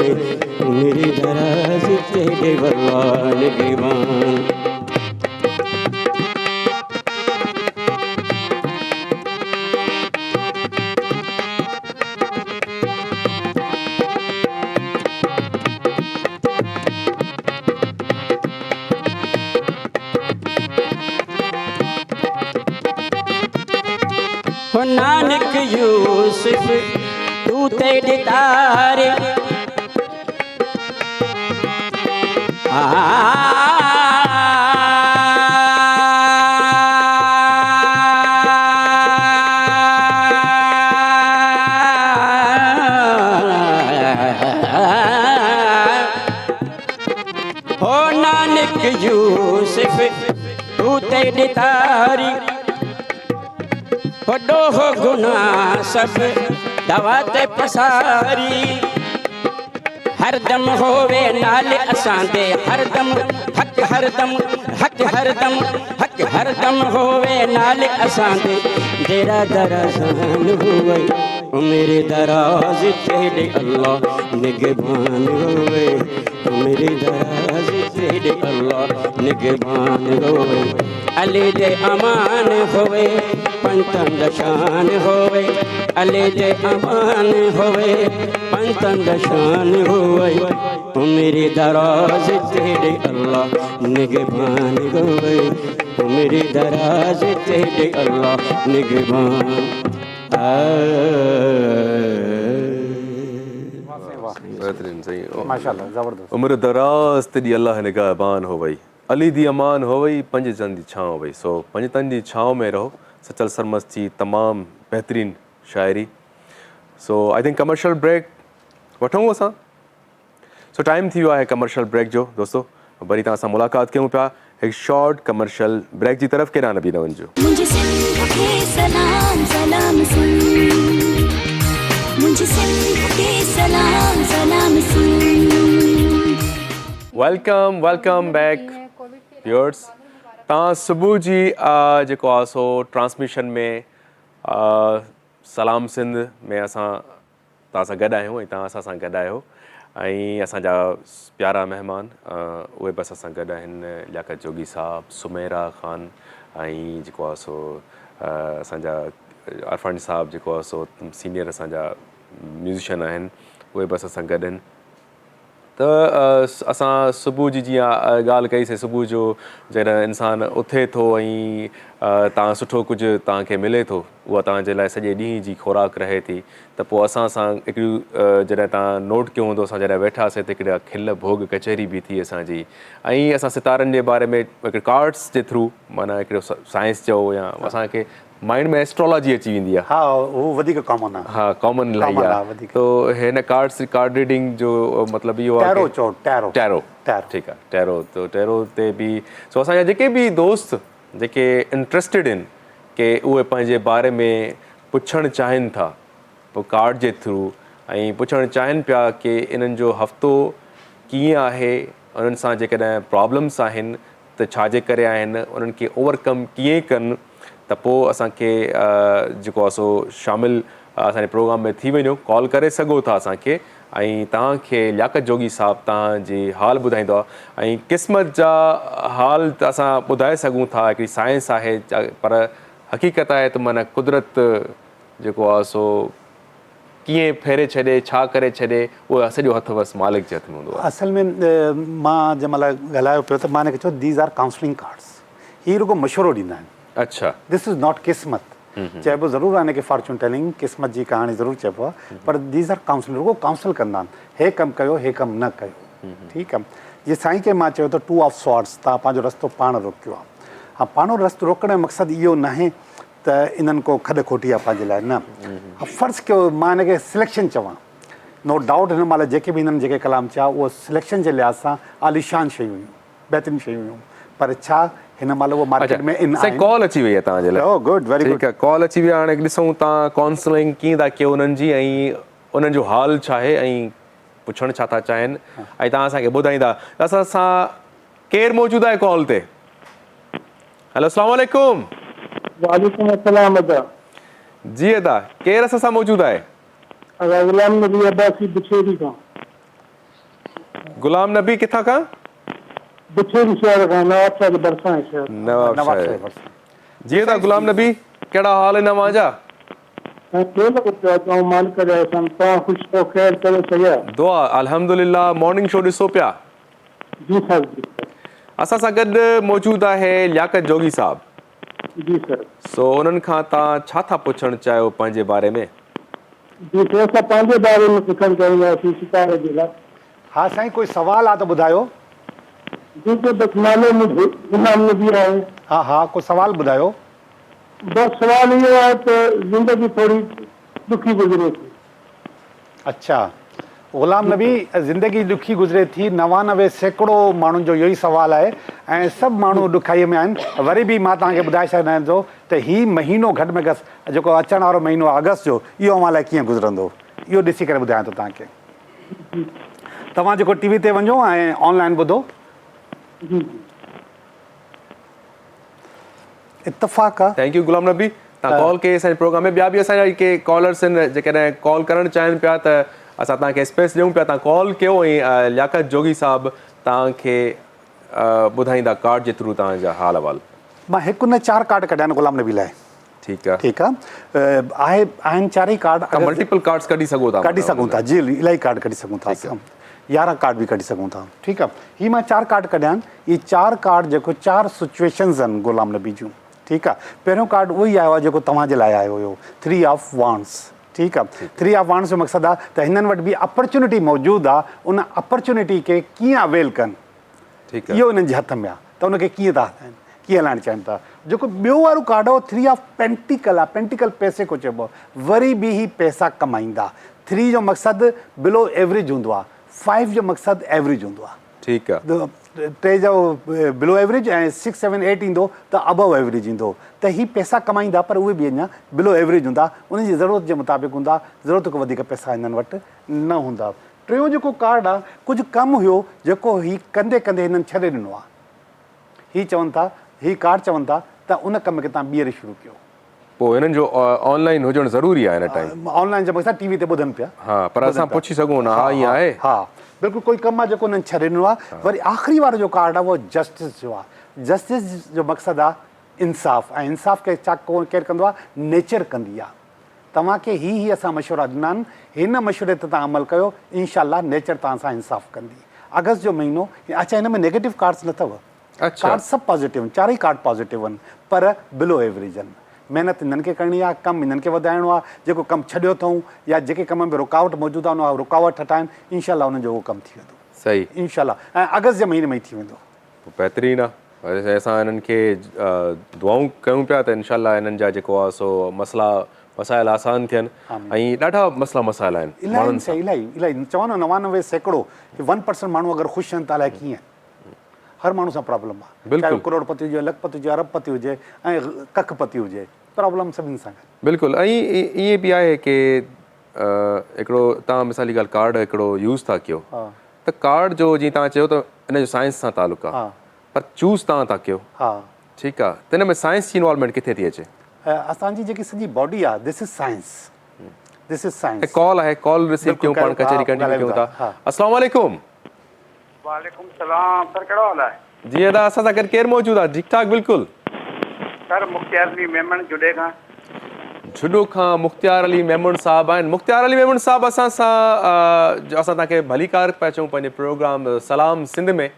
ओ मेरे दराज तेरे अल्लाह निगहबान। हो नानक यूसुफ तू तेरे तारे किंग यूसुफ तू ते ॾितारी वॾो हो गुनाह सब दवा ते पसारी हरदम होवे नाले असांदे हरदम हक हरदम हक हरदम हक हरदम होवे नाले असांदे तेरा दराज़ान होवे ओ मेरे दराज़ तेरे अल्लाह निगहबान होवे ओ मेरे दराज़ तेरे अल्लाह निगहबान होवे अली दे अमान होवे पंतन शान होवे अली दे अमान होवे पंतन शान होवे ओ मेरे दराज़ तेरे अल्लाह निगहबान होवे ओ मेरे दराज़ तेरे अल्लाह निगहबान बेहतरीन सही माशाल्लाह ज़बरदस्त उम्र दराज तेरी अल्लाह निगहबान हो वई अली दी अमान हो वई पंज तन जी छांव वई सो पंज तन जी छांव में रहो सचल सरमस्त जी तमाम बेहतरीन शायरी सो आई थिंक कमर्शियल ब्रेक वठूं असां सो टाइम थी वियो आहे कमर्शियल ब्रेक जो दोस्तों वरी तव्हां सां मुलाक़ात कयूं पिया हिकु शॉर्ट कमर्शियल ब्रेक जी तरफ़ केॾांहुं न बि न वञिजो मुझे सिंध के सलाम सलाम सुन मुझे सिंध के सलाम सलाम सुन वेलकम बैक व्यूअर्स तव्हां सुबुह जी जेको आहे सो ट्रांसमिशन में सलाम सिंध में असां तव्हां सां गॾु आहियूं ऐं तव्हां असां गॾु आहियो ऐं असांजा प्यारा महिमान उहे बि असां सां गॾु आहिनि लियाकत जोगी साहब सुमेरा ख़ान ऐं जेको आहे सो असांजा अरफान साहब जेको आहे सो सीनियर असांजा म्यूज़िशियन आहिनि उहे बि असां सां गॾु आहिनि त असां सुबुह जी जीअं ॻाल्हि कईसीं सुबुह जो जॾहिं इंसानु उथे थो ऐं तव्हां सुठो कुझु तव्हांखे मिले थो उहा तव्हांजे लाइ सॼे ॾींहं जी खुराक रहे थी त पोइ असां सां हिकिड़ियूं जॾहिं तव्हां नोट कयो हूंदो असां जॾहिं वेठासीं त हिकिड़ा खिल भोग कचहरी बि थी असांजी ऐं असां सितारनि जे बारे में हिकिड़े कार्ड्स जे थ्रू माना हिकिड़ो साइंस चओ या असांखे माइंड में एस्ट्रोलॉजी अची वेंदी आहे हा उहो वधीक कॉमन आहे हा कॉमन इलाही common आहे आहे वधीक। तो हिन कार्ड रीडिंग जो मतिलबु इहो आहे टैरो कि- चओ टैरो टैरो टैरो। ठीकु आहे टैरो तो टैरो ते बि सो असांजा जेके बि दोस्त जेके इंट्रस्टेड आहिनि के उहे पंहिंजे बारे में पुछणु चाहिनि था पोइ कार्ड जे थ्रू ऐं पुछणु चाहिनि पिया कि इन्हनि जो हफ़्तो कीअं आहे उन्हनि सां जेकॾहिं प्रॉब्लम्स आहिनि त छाजे करे आहिनि उन्हनि खे ओवरकम कीअं कनि त पोइ असांखे जेको आहे सो शामिलु असांजे प्रोग्राम में थी वञो कॉल करे सघो था असांखे ऐं तव्हांखे लियाकत जोगी साहब तव्हांजी हाल ॿुधाईंदो आहे ऐं क़िस्मत जा हाल त असां ॿुधाए सघूं था हिकिड़ी साइंस आहे पर हक़ीक़त आहे त माना कुदरत जेको आहे सो कीअं फेरे छॾे छा करे छॾे उहो सॼो हथु बसि मालिक जे हथ में हूंदो आहे असल में मां जंहिं महिल ॻाल्हायो पियो त मां हिनखे चयो दीज़ आर काउंसलिंग कार्ड्स हीअ रुगो मशवरो ॾींदा आहिनि अच्छा दिस इज़ नॉट क़िस्मत चइबो ज़रूरु आहे हिनखे फॉर्चून टेलिंग क़िस्मत जी कहाणी ज़रूरु चइबो आहे पर दीज़ आर काउंसलिंग रुगो काउंसल कंदा आहिनि हे कमु कयो हे कमु न कयो ठीकु आहे जीअं साईं खे मां चयो त 2 ऑफ सॉर्ट्स तव्हां पंहिंजो रस्तो पाण रोकियो आहे हा पाण रस्तो रोकण जो मक़सदु इहो न आहे त इन्हनि को खॾ खोटी आहे पंहिंजे लाइ न फ़र्ज़ु कयो मां हिनखे सिलेक्शन चवां नो डाउट हिन महिल जेके बि हिननि जेके कलाम चया उहो सिलेक्शन जे लिहाज़ सां आलिशान शयूं हुयूं बहितरीन शयूं हुयूं पर छा हिन महिल उहो मार्केट में इन साईं कॉल अची वई आहे तव्हांजे लाइ ओह गुड वेरी गुड ठीकु आहे कॉल अची वई आहे हाणे ॾिसूं तव्हां काउंसलिंग कीअं था कयो उन्हनि जी ऐं उन्हनि जो हाल छा आहे ऐं पुछणु छा था चाहिनि ऐं तव्हां असांखे ॿुधाईंदा असां सां केरु मौजूदु आहे कॉल ते हेलो अस्सलाम वालेकुम वालेकुम अस्सलाम अदा जी अदा केरु असां सां मौजूदु आहे गुलाम नबी अब्बासी बुछेरी खां गुलाम नबी किथां खां बुछेरी शहर खां नवाब शाह जे भरिसां आहे शहर नवाब नवाब शाह साहिब जी अदा गुलाम नबी कहिड़ा हाल आहिनि अव्हांजा ऐं केरु पिया चऊं मालिक जा अहसान तव्हां ख़ुशि रहो ख़ैर करे सघिया दुआ अल्हम्दुलिल्लाह मॉर्निंग शो ॾिसो पिया जी सर जी असां सां गॾु मौजूदु आहे लियाकत जोगी साहब जी सर सो उन्हनि खां तव्हां छा था पुछणु चाहियो पंहिंजे बारे में जी सर असां पंहिंजे बारे में पुछणु चाहींदासीं सितारे जे लाइ हा साईं कोई सवाल आहे त ॿुधायो जी त बसि नालो मुंहिंजो गुलाम नबी आहे हा हा कोई सवाल ॿुधायो बसि सुवालु इहो आहे त ज़िंदगी थोरी ॾुखी गुज़रे थी अच्छा ग़ुलाम नबी ज़िंदगी ॾुखी गुज़रे थी 99 सैकड़ो माण्हुनि जो इहो ई सुवालु आहे ऐं सभु माण्हू ॾुखाईअ में आहिनि। वरी बि मां तव्हांखे ॿुधाए छॾियां थो त हीउ महीनो घटि में घटि जेको अचण वारो महीनो आहे अगस्त जो, इहो अव्हां लाइ कीअं गुज़रंदो, इहो ॾिसी करे ॿुधायां थो तव्हांखे। तव्हां जेको टीवी ते वञो ऐं ऑनलाइन ॿुधो। इत्तफ़ाक़ आहे। थैंक यू गुलाम नबी, तव्हां कॉल कई असांजे प्रोग्राम में। ॿिया बि असांजा के कॉलर्स आहिनि जेकॾहिं कॉल करणु चाहिनि पिया त असां तव्हांखे स्पेस ॾियूं पिया, तव्हां कॉल कयो ऐं लियाकत जोगी साहिबु तव्हांखे ॿुधाईंदा कार्ड जे थ्रू तव्हांजा हाल अहवाल। मां हिकु न 4 कार्ड कढिया आहिनि ग़ुलाम नबी लाइ। ठीकु आहे, ठीकु आहे। आहिनि 4 ई कार्ड। मल्टीपल कार्ड्स कढी सघो था? कढी सघूं था जी, इलाही कार्ड कढी सघूं था असां, 11 कार्ड बि कढी सघूं था। ठीकु आहे, हीअ मां 4 कार्ड कढिया आहिनि। इहे 4 कार्ड जेको 4 सिचुएशन्स आहिनि ग़ुलाम नबी जूं। ठीकु आहे, पहिरियों कार्ड उहो ई आयो आहे जेको तव्हांजे लाइ आयो हुयो, 3 ऑफ वांड्स। ठीकु आहे, 3 ऑफ वांड्स जो मक़सदु आहे त हिननि वटि बि अपॉर्चुनिटी मौजूदु आहे, उन अपॉर्चुनिटी खे कीअं अवेल कनि, इहो हिननि जे हथ में आहे त उनखे कीअं था हलाइनि, कीअं हलाइणु चाहिनि था। जेको ॿियो वारो कार्ड हो 3 ऑफ पेंटिकल आहे। पेंटिकल पैसे को चइबो आहे, वरी बि ही पैसा कमाईंदा। 3 जो मक़सदु बिलो एवरेज हूंदो आहे, 5 जो मक़सदु एवरेज हूंदो आहे। ठीकु आहे, 3 जो बिलो एवरेज ऐं 6, 7, 8 ईंदो त अबव एवरेज ईंदो। त ही पैसा कमाईंदा, पर उहे बि अञा बिलो एवरेज हूंदा, उन जी ज़रूरत जे मुताबिक़ हूंदा, ज़रूरत खां वधीक पैसा हिननि वटि न हूंदा। टियों जेको कार्ड आहे, कुझु कमु हुयो जेको ही कंदे कंदे हिननि छॾे ॾिनो आहे। ही चवनि था, ही कार्ड चवनि था त उन कम खे तव्हां ॿीहर शुरू कयो। पोइ हिननि जो ऑनलाइन हुजणु ज़रूरी आहे हिन टाइम? ऑनलाइन जो मक़सदु टीवी ते ॿुधनि पिया। हा, पर असां पुछी सघूं न? हा, ईअं आहे। हा, बिल्कुलु कोई कमु आहे जेको हुननि छॾे ॾिनो आहे। वरी आख़िरी वारो जो कार्ड आहे उहो जस्टिस जो आहे। जस्टिस जो मक़सदु आहे इंसाफ़, ऐं इंसाफ़ खे छा केरु कंदो आहे? नेचर कंदी आहे। तव्हांखे ही असां मशवरा ॾिना आहिनि, हिन मशवरे ते तव्हां अमल कयो, इनशाला नेचर तव्हां सां इंसाफ़ कंदी। अगस्त जो महीनो। अच्छा, हिन में नेगेटिव कार्ड्स न अथव। कार्ड सभु पॉज़िटिव आहिनि, 4 ई कार्ड पॉज़िटिव आहिनि, पर बिलो एवरेज आहिनि। महिनत हिननि खे करणी आहे, कमु हिननि खे वधाइणो आहे। जेको कमु छॾियो अथऊं या जेके कम में रुकावट मौजूदु आहे उन रुकावट हटाइनि, इनशाला उनजो उहो कमु थी वेंदो। सही, इनशाला। ऐं अगस्त जे महीने में ई थी वेंदो। बहितरीनु आहे। असां हिननि खे दुआऊं कयूं पिया त इनशाला हिननि जा जेको आहे सो मसाइल आसान थियनि। ऐं ॾाढा मसइला मसाइल आहिनि माण्हुनि सां। इलाही चवनि 99 सैकड़ो 1% माण्हू अगरि ख़ुशि आहिनि त अलाए कीअं। हर माण्हू सां प्रॉब्लम आहे, चाहे करोड़पति हुजे, लखपति हुजे, अरबपति हुजे ऐं कखपति हुजे, प्रॉब्लम सभिनी सां गॾु। बिल्कुलु। ऐं ईअं बि आहे की हिकिड़ो तव्हां मिसाली ॻाल्हि कार्ड हिकिड़ो यूज़ था कयो, त कार्ड जो जीअं तव्हां चयो त हिन जो साइंस सां तालुक़ु आहे, पर चूज़ तव्हां था कयो। हा, ठीकु आहे, त हिन में साइंस जी इन्वॉल्वमेंट किथे थी अचे? असांजी जेकी सॼी बॉडी आहे, this is science, this is science. Call आहे, कॉल रिसीव कयूं, पाण कचहरी कंटिन्यू कयूं था। अस्सलाम वालेकुम। वालेकुम सलाम सर, कहिड़ो हाल आहे? जी अदा, असां सां गॾु केरु मौजूदु आहे? ठीकु ठाक, बिल्कुलु। सर मुख्तियार अली मेमन जुडे खां। जुडो खां मुख्तियार अली मेमन साहिबु आहिनि। मुख्तियार अली मेमन साहिबु असां तव्हांखे भलीकार पिया चऊं पंहिंजे प्रोग्राम सलाम सिंध में।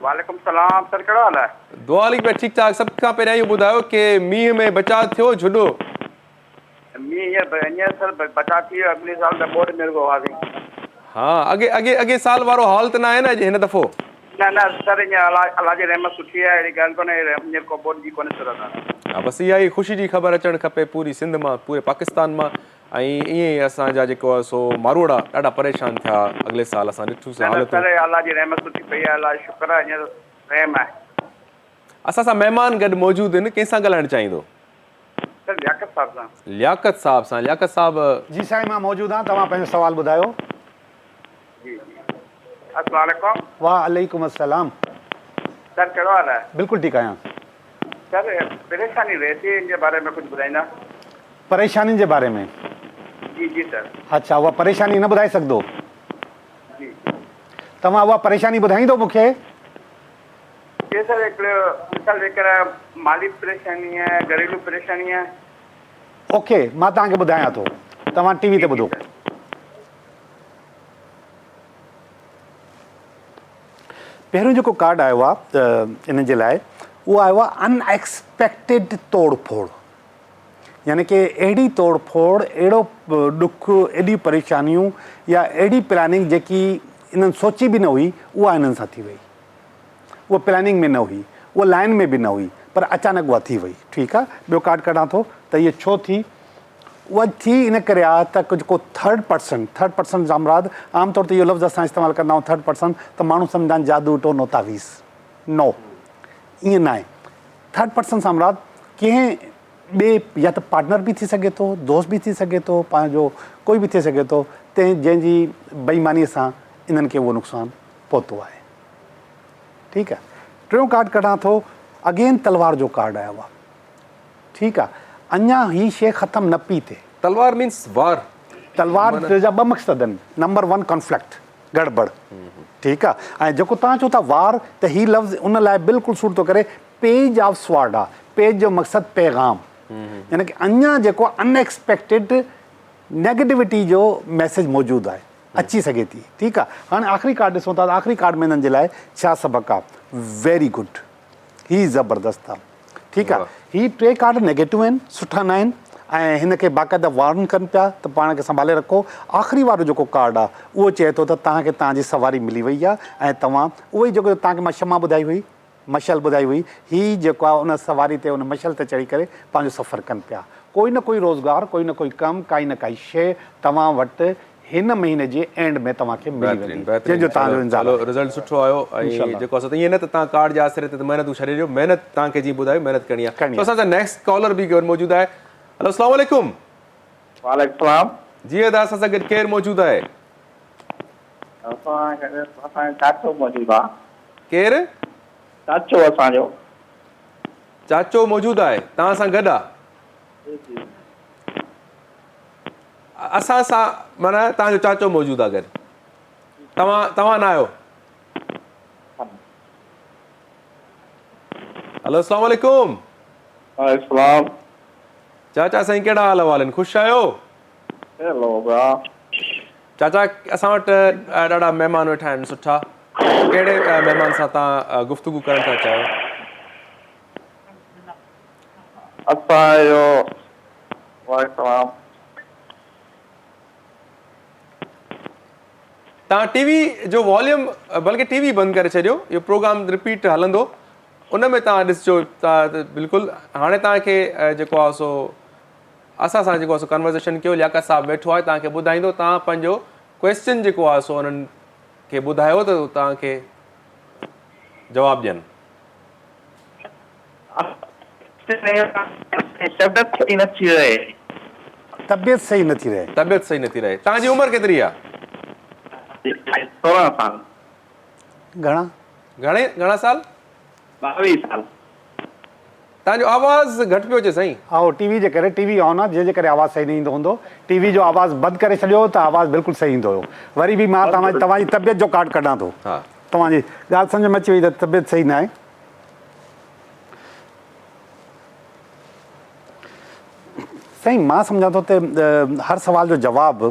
वालेकुम सलाम सर, कहिड़ो हाल आहे? दुआ अली पिया, ठीकु ठाक। सभ खां पहिरियां इहो ॿुधायो की मींहं में बचाव थियो जुडो? मींहं सर बचा थी वियो, अॻिले साल त बोर्ड में रुगो हुआसीं। हा, अॻे साल वारो हाल त न आहे न हिन दफ़ो? न सर, हीअं अलाह जी रहमत सुठी आहे, अहिड़ी ॻाल्हि कोन्हे, को बोर्ड जी कोन्हे सूरत। हा, बसि इहा ई ख़ुशी जी ख़बर अचणु खपे पूरी सिंध मां, पूरे पाकिस्तान मां। ऐं ईअं ई असांजा जेको आहे सो मारोड़ा ॾाढा परेशान थिया अॻिले साल। असां ॾिठोसीं हालत। अलाह जी रहमत सुठी पई आहे, अलाह शुक्र आहे, हींअर रहम आहे। असां सां महिमान गॾु मौजूदु आहिनि, कंहिंसां ॻाल्हाइणु चाहींदो? सर लियाकत साहब सां। लियाकत साहब सां। लियाकत साहब जी साईं, मां मौजूदु आहियां, तव्हां पंहिंजो सुवालु ॿुधायो। जी अस्सलाम वालेकुम। वालेकुम अस्सलाम। सर कहिड़ो हाल आहे? बिल्कुलु ठीकु आहियां सर। परेशानी रहती जे बारे में कुझु ॿुधाईंदा? परेशानी जे बारे में? जी सर। अच्छा, उहा परेशानी न ॿुधाए सघंदो? जी। तव्हां उहा परेशानी ॿुधाईंदो मूंखे? ये सर हिकिड़ो मिसाल जेकर माली परेशानी आहे, घरेलू परेशानी आहे। ओके, मां तव्हांखे ॿुधायां थो, तव्हां टीवी ते ॿुधो। पहिरियों जेको कार्ड आयो आहे इन जे लाइ, उहो आयो आहे अनएक्सपेक्टेड तोड़ फोड़। यानी कि अहिड़ी तोड़ फोड़, अहिड़ो ॾुख, एॾी परेशानियूं या अहिड़ी प्लानिंग जेकी इन्हनि सोची बि न हुई, उहा इन्हनि सां थी वई। उहा प्लानिंग में न हुई, उहा लाइन में बि न हुई, पर अचानक उहा थी वई। ठीकु आहे, ॿियो कार्ड कढां थो त इहे छो थी। उहा थी इन करे आहे त कुझु को थर्ड पर्सन जामराद आमतौर ते इहो लफ़्ज़ असां इस्तेमालु कंदा आहियूं थर्ड पर्सन त माण्हू सम्झंदा आहिनि जादू टोनो तावीज़ नो ईअं न आहे थर्ड पर्सन सामराद कंहिं ॿिए या त पार्टनर बि थी सघे थो दोस्त बि थी सघे थो पंहिंजो कोई बि थी सघे थो जंहिंजी बेईमानीअ सां इन्हनि खे उहो नुक़सानु पहुतो आहे ठीकु आहे टियों कार्ड कढां थो अगेन तलवार जो कार्ड आयो आहे ठीकु आहे अञा हीअ शइ ख़तमु न पई थिए तलवार मीन्स वार तलवार जा ॿ मक़सद आहिनि नंबर 1 कॉन्फ्लिक्ट गड़बड़ ठीकु आहे ऐं जेको तव्हां चओ था वार त हीअ लफ़्ज़ उन लाइ बिल्कुलु सूट थो करे पेज ऑफ स्वॉर्ड आहे पेज जो मक़सदु पैगाम यानी की अञा जेको अनएक्सपेक्टेड नेगेटिविटी जो मैसेज मौजूदु आहे अची सघे थी ठीकु आहे हाणे आख़िरी कार्ड ॾिसूं था आख़िरी कार्ड में हिननि जे लाइ छा सबक़ु आहे वेरी गुड ही ज़बरदस्त आहे ठीकु आहे ही 3 कार्ड नेगेटिव आहिनि सुठा न आहिनि ऐं हिन खे बाक़ाइदा वार्न कनि पिया त पाण खे संभाले रखो आख़िरी वारो जेको कार्ड आहे उहो चए थो त तव्हांखे तव्हांजी सवारी मिली वई आहे ऐं तव्हां उहो ई जेको तव्हांखे मां क्षमा ॿुधाई हुई मशल ॿुधाई हुई हीअ जेको आहे उन सवारी ते उन मशल ते चढ़ी करे पंहिंजो सफ़रु कनि पिया कोई न कोई रोज़गार कोई न कोई कमु काई न काई शइ तव्हां वटि हिन महीने जे एंड में तव्हांखे मिली वेंदी जंहिंजो तव्हांजो इंतज़ारु चलो रिज़ल्ट सुठो आयो ऐं जेको आहे ईअं न त तव्हां कार्ड जे आसिरे ते महिनतूं छॾे ॾियो महिनत तव्हांखे जीअं ॿुधायो महिनत करणी आहे असांजा नेक्स्ट कॉलर बि मौजूदु आहे हेलो अस्सलाम वालेकुम वालेकुम सलाम जी अदा असां सां गॾु केरु मौजूदु आहे असां चाचो मौजूदु आहे केरु चाचो असांजो चाचो मौजूदु आहे तव्हां सां गॾु आहे असां सां माना तव्हांजो चाचो मौजूदु आहे गॾु तव्हां न आहियो हेलो अस्सलाम वालेकुम सलाम चाचा साईं कहिड़ा हाल अहिवाल आहिनि ख़ुशि आहियो हेलो ब्रा चाचा असां वटि ॾाढा महिमान वेठा आहिनि सुठा कहिड़े महिमान सां तव्हां गुफ़्तगू करणु था चाहियो असांजो वालेकुम तव्हां टीवी जो वॉल्यूम बल्कि टीवी बंदि करे छॾियो इहो प्रोग्राम रिपीट हलंदो उन में तव्हां ॾिसिजो बिल्कुलु हाणे तव्हांखे जेको आहे सो असां सां जेको आहे सो कन्वर्सेशन कयो लियाकत साहब वेठो आहे तव्हांखे ॿुधाईंदो तव्हां पंहिंजो क्वेश्चन जेको आहे सो उन्हनि खे ॿुधायो त तव्हांखे जवाबु ॾियनि तबियत सही नथी रहे तव्हांजी उमिरि केतिरी आहे 16 साल घणा साल 22 साल तव्हांजो आवाज़ घटि पियो अचे साईं आओ टीवी जे करे टीवी ऑन आहे जंहिंजे करे आवाज़ु सही न ईंदो हूंदो टीवी जो आवाज़ु बंदि करे छॾियो त आवाज़ु बिल्कुलु सही ईंदो हुयो वरी बि मां तव्हांजी तबियत जो कार्ड कढां थो तव्हांजी ॻाल्हि सम्झ में अची वई त तबियत सही न आहे साईं मां सम्झां थो त हर सुवाल जो जवाबु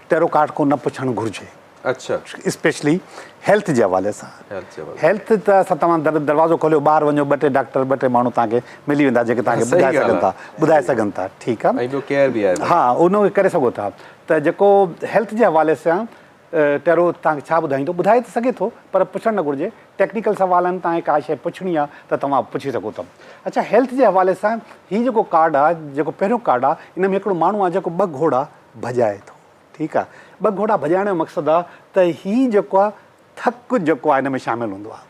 टेरो कार्ड खां न पुछणु घुरिजे अच्छा स्पेशली हेल्थ जे हवाले सां हेल्थ त असां तव्हां दरवाज़ो खोलियो ॿाहिरि वञो 2 टे डॉक्टर 2 टे माण्हू तव्हांखे मिली वेंदा जेके तव्हांखे ॿुधाए सघनि था ठीकु आहे हा उन करे सघो था त जेको हेल्थ जे हवाले सां टेरो तव्हांखे छा ॿुधाईंदो ॿुधाए त सघे थो पर पुछणु न घुरिजे टेक्निकल सवाल आहिनि तव्हांखे का शइ पुछणी आहे त तव्हां पुछी सघो था अच्छा हेल्थ जे हवाले सां हीउ जेको कार्ड आहे जेको पहिरियों कार्ड आहे इन में हिकिड़ो माण्हू आहे जेको 2 घोड़ा भॼाए थो ठीकु आहे 2 घोड़ा भॼाइण जो मक़सदु आहे त हीउ जेको आहे थकु जेको आहे हिन में शामिलु हूंदो आहे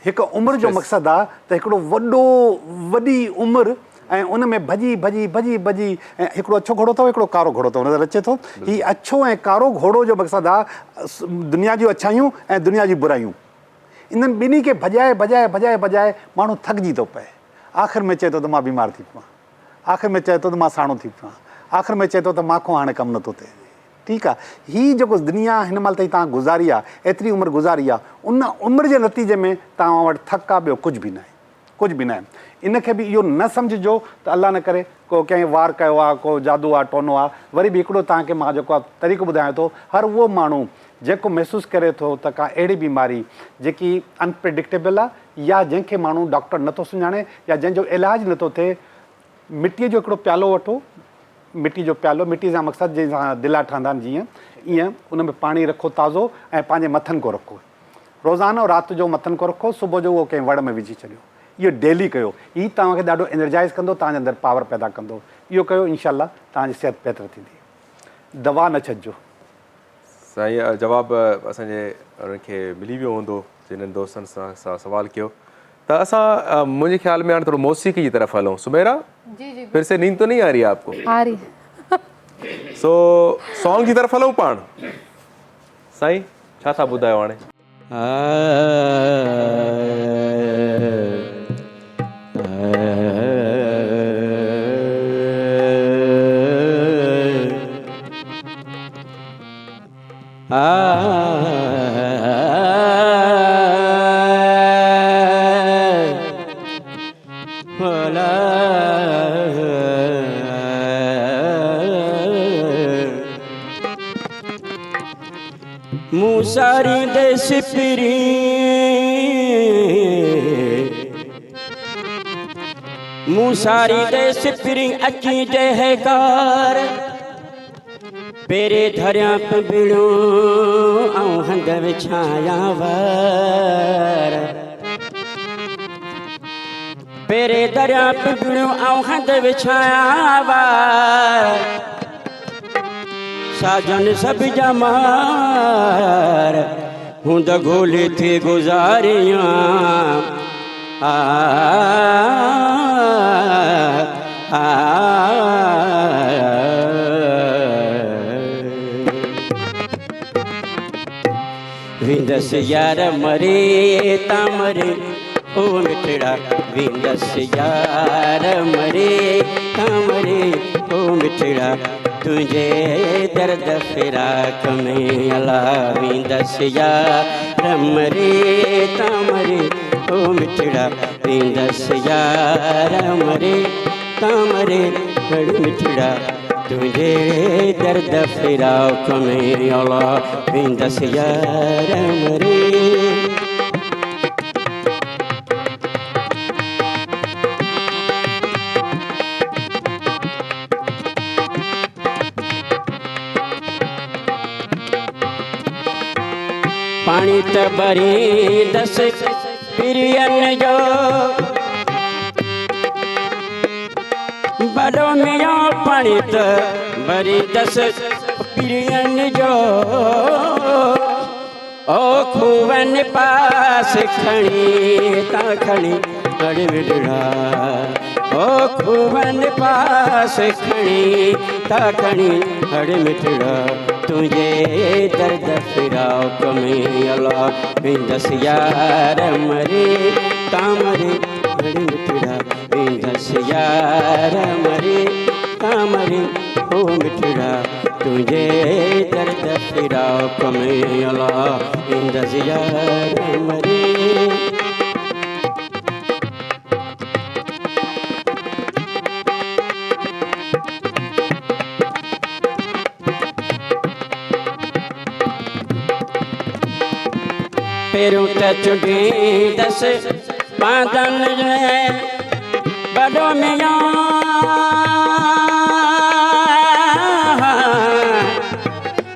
हिकु उमिरि जो मक़सदु आहे त हिकिड़ो वॾी उमिरि ऐं उन में भॼी ऐं हिकिड़ो अछो घोड़ो अथव हिकिड़ो कारो घोड़ो अथव नज़र अचे थो हीउ अछो ऐं कारो घोड़ो जो मक़सदु आहे दुनिया जूं अच्छाइयूं ऐं दुनिया जूं बुराइयूं इन्हनि ॿिन्ही खे भॼाए माण्हू थकिजी थो पए आख़िर में चए थो त मां बीमार थी पवां आख़िर में चए थो त मां साणो थी पवां आख़िर में चए थो त मां खां हाणे कमु नथो थिए ठीकु आहे हीअ जेको दुनिया हिन महिल ताईं तव्हां गुज़ारी आहे एतिरी उमिरि गुज़ारी आहे उन उमिरि जे नतीजे में तव्हां वटि थक आहे ॿियो कुझु बि न आहे इनखे बि इहो न सम्झिजो त अलाह न करे को कंहिं वार कयो आहे को जादू आहे टोनो आहे वरी बि हिकिड़ो तव्हांखे मां जेको आहे तरीक़ो ॿुधायां थो हर उहो माण्हू जेको महसूसु करे थो त का अहिड़ी बीमारी जेकी अनप्रिडिक्टेबल आहे या जंहिंखे माण्हू डॉक्टर नथो सुञाणे या जंहिंजो इलाजु नथो थिए मिटीअ जो हिकिड़ो प्यालो वठो मिटी जो प्यालो मिटी सां मक़सदु जंहिंसां दिला ठहंदा आहिनि जीअं ईअं उन में पाणी रखो ताज़ो ऐं पंहिंजे मथनि को रखो रोज़ानो राति जो मथनि को रखो सुबुह जो उहो कंहिं वड़ में विझी छॾियो इहो डेली कयो हीउ तव्हांखे ॾाढो एनर्जाइज़ कंदो तव्हांजे अंदरि पावर पैदा कंदो इहो कयो इंशाल्लाह तव्हांजी सिहत बहितर थींदी दवा न छॾिजो साईं जवाबु असांजे उनखे मिली वियो हूंदो जिन्हनि दोस्तनि सां सवाल कयो त असां मुंहिंजे ख़्याल में हाणे थोरो मौसीक़ी जी तरफ़ हलूं सुमेरा जी जी फिर से नींद तो नहीं आ रही है आपको आ रही है सो सॉन्ग जी तरफ़ हलूं पाण साईं छा था ॿुधायो हाणे मूसारी दे सिपरी मूसारी दे सिपरी अची जहकार पेरे धरिया पिबिड़ो ऐं हंध विछाया वार पेरे दरिया पिबिड़ो ऐं हंध विछाया वार साजन सब जमार हूंद गोले थे गुजारियां विंदस यार मरे तामरे ओ मिठड़ा विंदस यार मरे तामरे ओ मिठड़ा तुझे दर्द फिराक में अला विंदस यार मरे तामरे ओ मिठड़ा विंदस यार मरे तामरे बड़ मिठड़ा तुझे दर्द फिराक में अला विंदस यार मरे पानी त भरी दस पिरियन जो बड़ो मियाँ पानी त भरी दस पिरियन जो ओ खूवन पास खणी ता खणी कड़ विढ़ा ओ खूवन पास खणी ता खणी कड़ मिठड़ा तुझे दर्द फिराक में अला विंदस यार मरे तामरे बड़ मिठड़ा विंदस यार मरे तामरे ओ मिठड़ा तुझे दर्द फिराक में अला विंदस यार मरे पेरू त चुड़ी दस बादन बड़ो मियाँ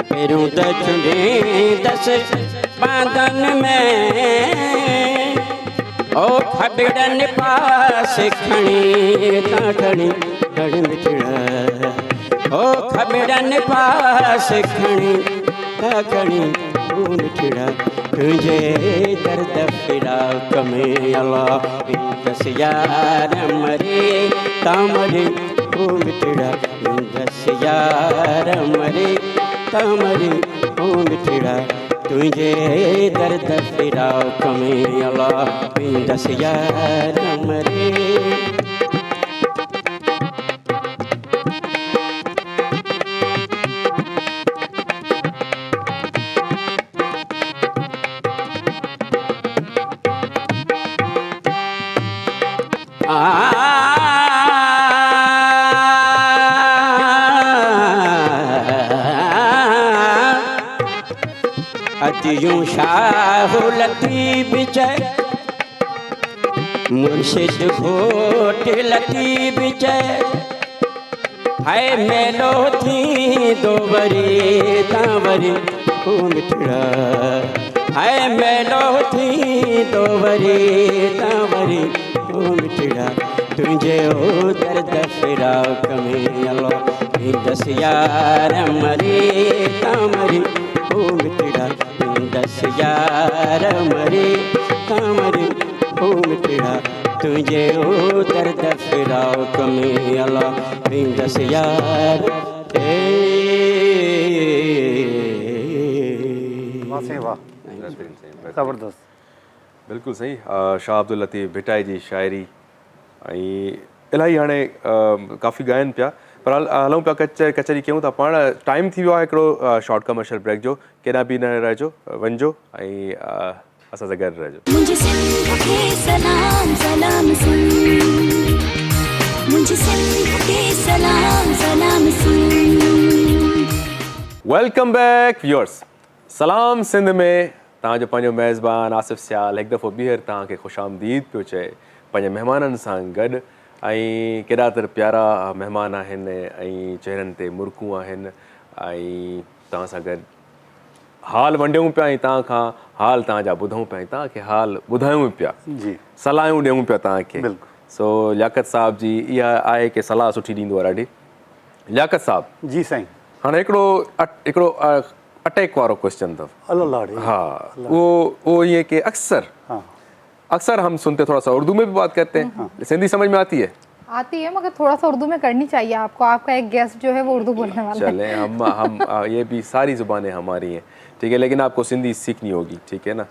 पेरू त चुड़ी दस बादन में ओ खबड़न पास खणी ता खणी कड़ मिठड़ा ओ खबड़न पास खणी ता खणी ओ मिठड़ा तुझे दर्द फिराक में अला विंदस यार मरे तामरे ओ मिठड़ा विंदस यार मरे तामरे ओ मिठड़ा तुझे दर्द फिराक में अला विंदस यार मरे अतियूं शाह लतीब जय मुर्शिद घोट लतीब जय हाय मेलो थी दो वरी तावरी ओ मिठड़ा हाय मेलो थी दो वरी तावरी ओ मिठड़ा तुझे ओ दर्द फिराक में अल्लाह दस यार मरे तामरी ओ मिटड़ा दस यार मरे तामरी ओ मिटड़ा तुझे ओ दर्द फिराक में अल्लाह दस यार वाह से वाह, ज़बरदस्त। बिल्कुलु सही। शाह अब्दुल लतीफ़ भिटाई जी शाइरी ऐं इलाही हाणे काफ़ी ॻाइनि पिया, पर हलूं पिया कचहरी कयूं था पाण। टाइम थी वियो आहे हिकिड़ो शॉर्ट कमर्शियल ब्रेक जो, केॾांहुं बि न रहिजो, वञिजो ऐं असां सां गॾु रहिजो। मुझे सिंध के सलाम सलाम सुन, मुझे सिंध के सलाम सलाम सुन। Welcome back viewers. सलाम सिंध में तव्हांजो पंहिंजो मेज़बान आसिफ़ सियाल हिकु दफ़ो ॿीहर तव्हांखे ख़ुशि आमदीद पियो चए पंहिंजे महिमाननि सां गॾु। ऐं केॾा त प्यारा महिमान आहिनि ऐं चहिरनि ते मुर्कूं आहिनि ऐं तव्हां सां गॾु हाल वंडियूं पिया ऐं तव्हां खां हाल तव्हांजा ॿुधूं पिया ऐं तव्हांखे हाल ॿुधायूं पिया, जी सलाहूं ॾियूं पिया तव्हांखे। बिल्कुलु। सो लियाकत साहब जी इहा आहे की सलाह सुठी ॾींदो आहे ॾाढी। लियाकत साहब जी साईं। हाणे हिकिड़ो अटैक वारो क्वेश्चन अथव। अल्लाह। हाँ, वो ये कि अक्सर हम सुनते थोड़ा सा उर्दू में भी बात करते हैं, सिंधी समझ में आती है? आती है, मगर थोड़ा सा उर्दू में करनी चाहिए आपको। आपका एक गेस्ट जो है वो उर्दू बोलने वाला है। चले हम ये भी सारी जुबानें हमारी हैं, ठीक है, लेकिन आपको सिंधी सीखनी होगी, ठीक है ना,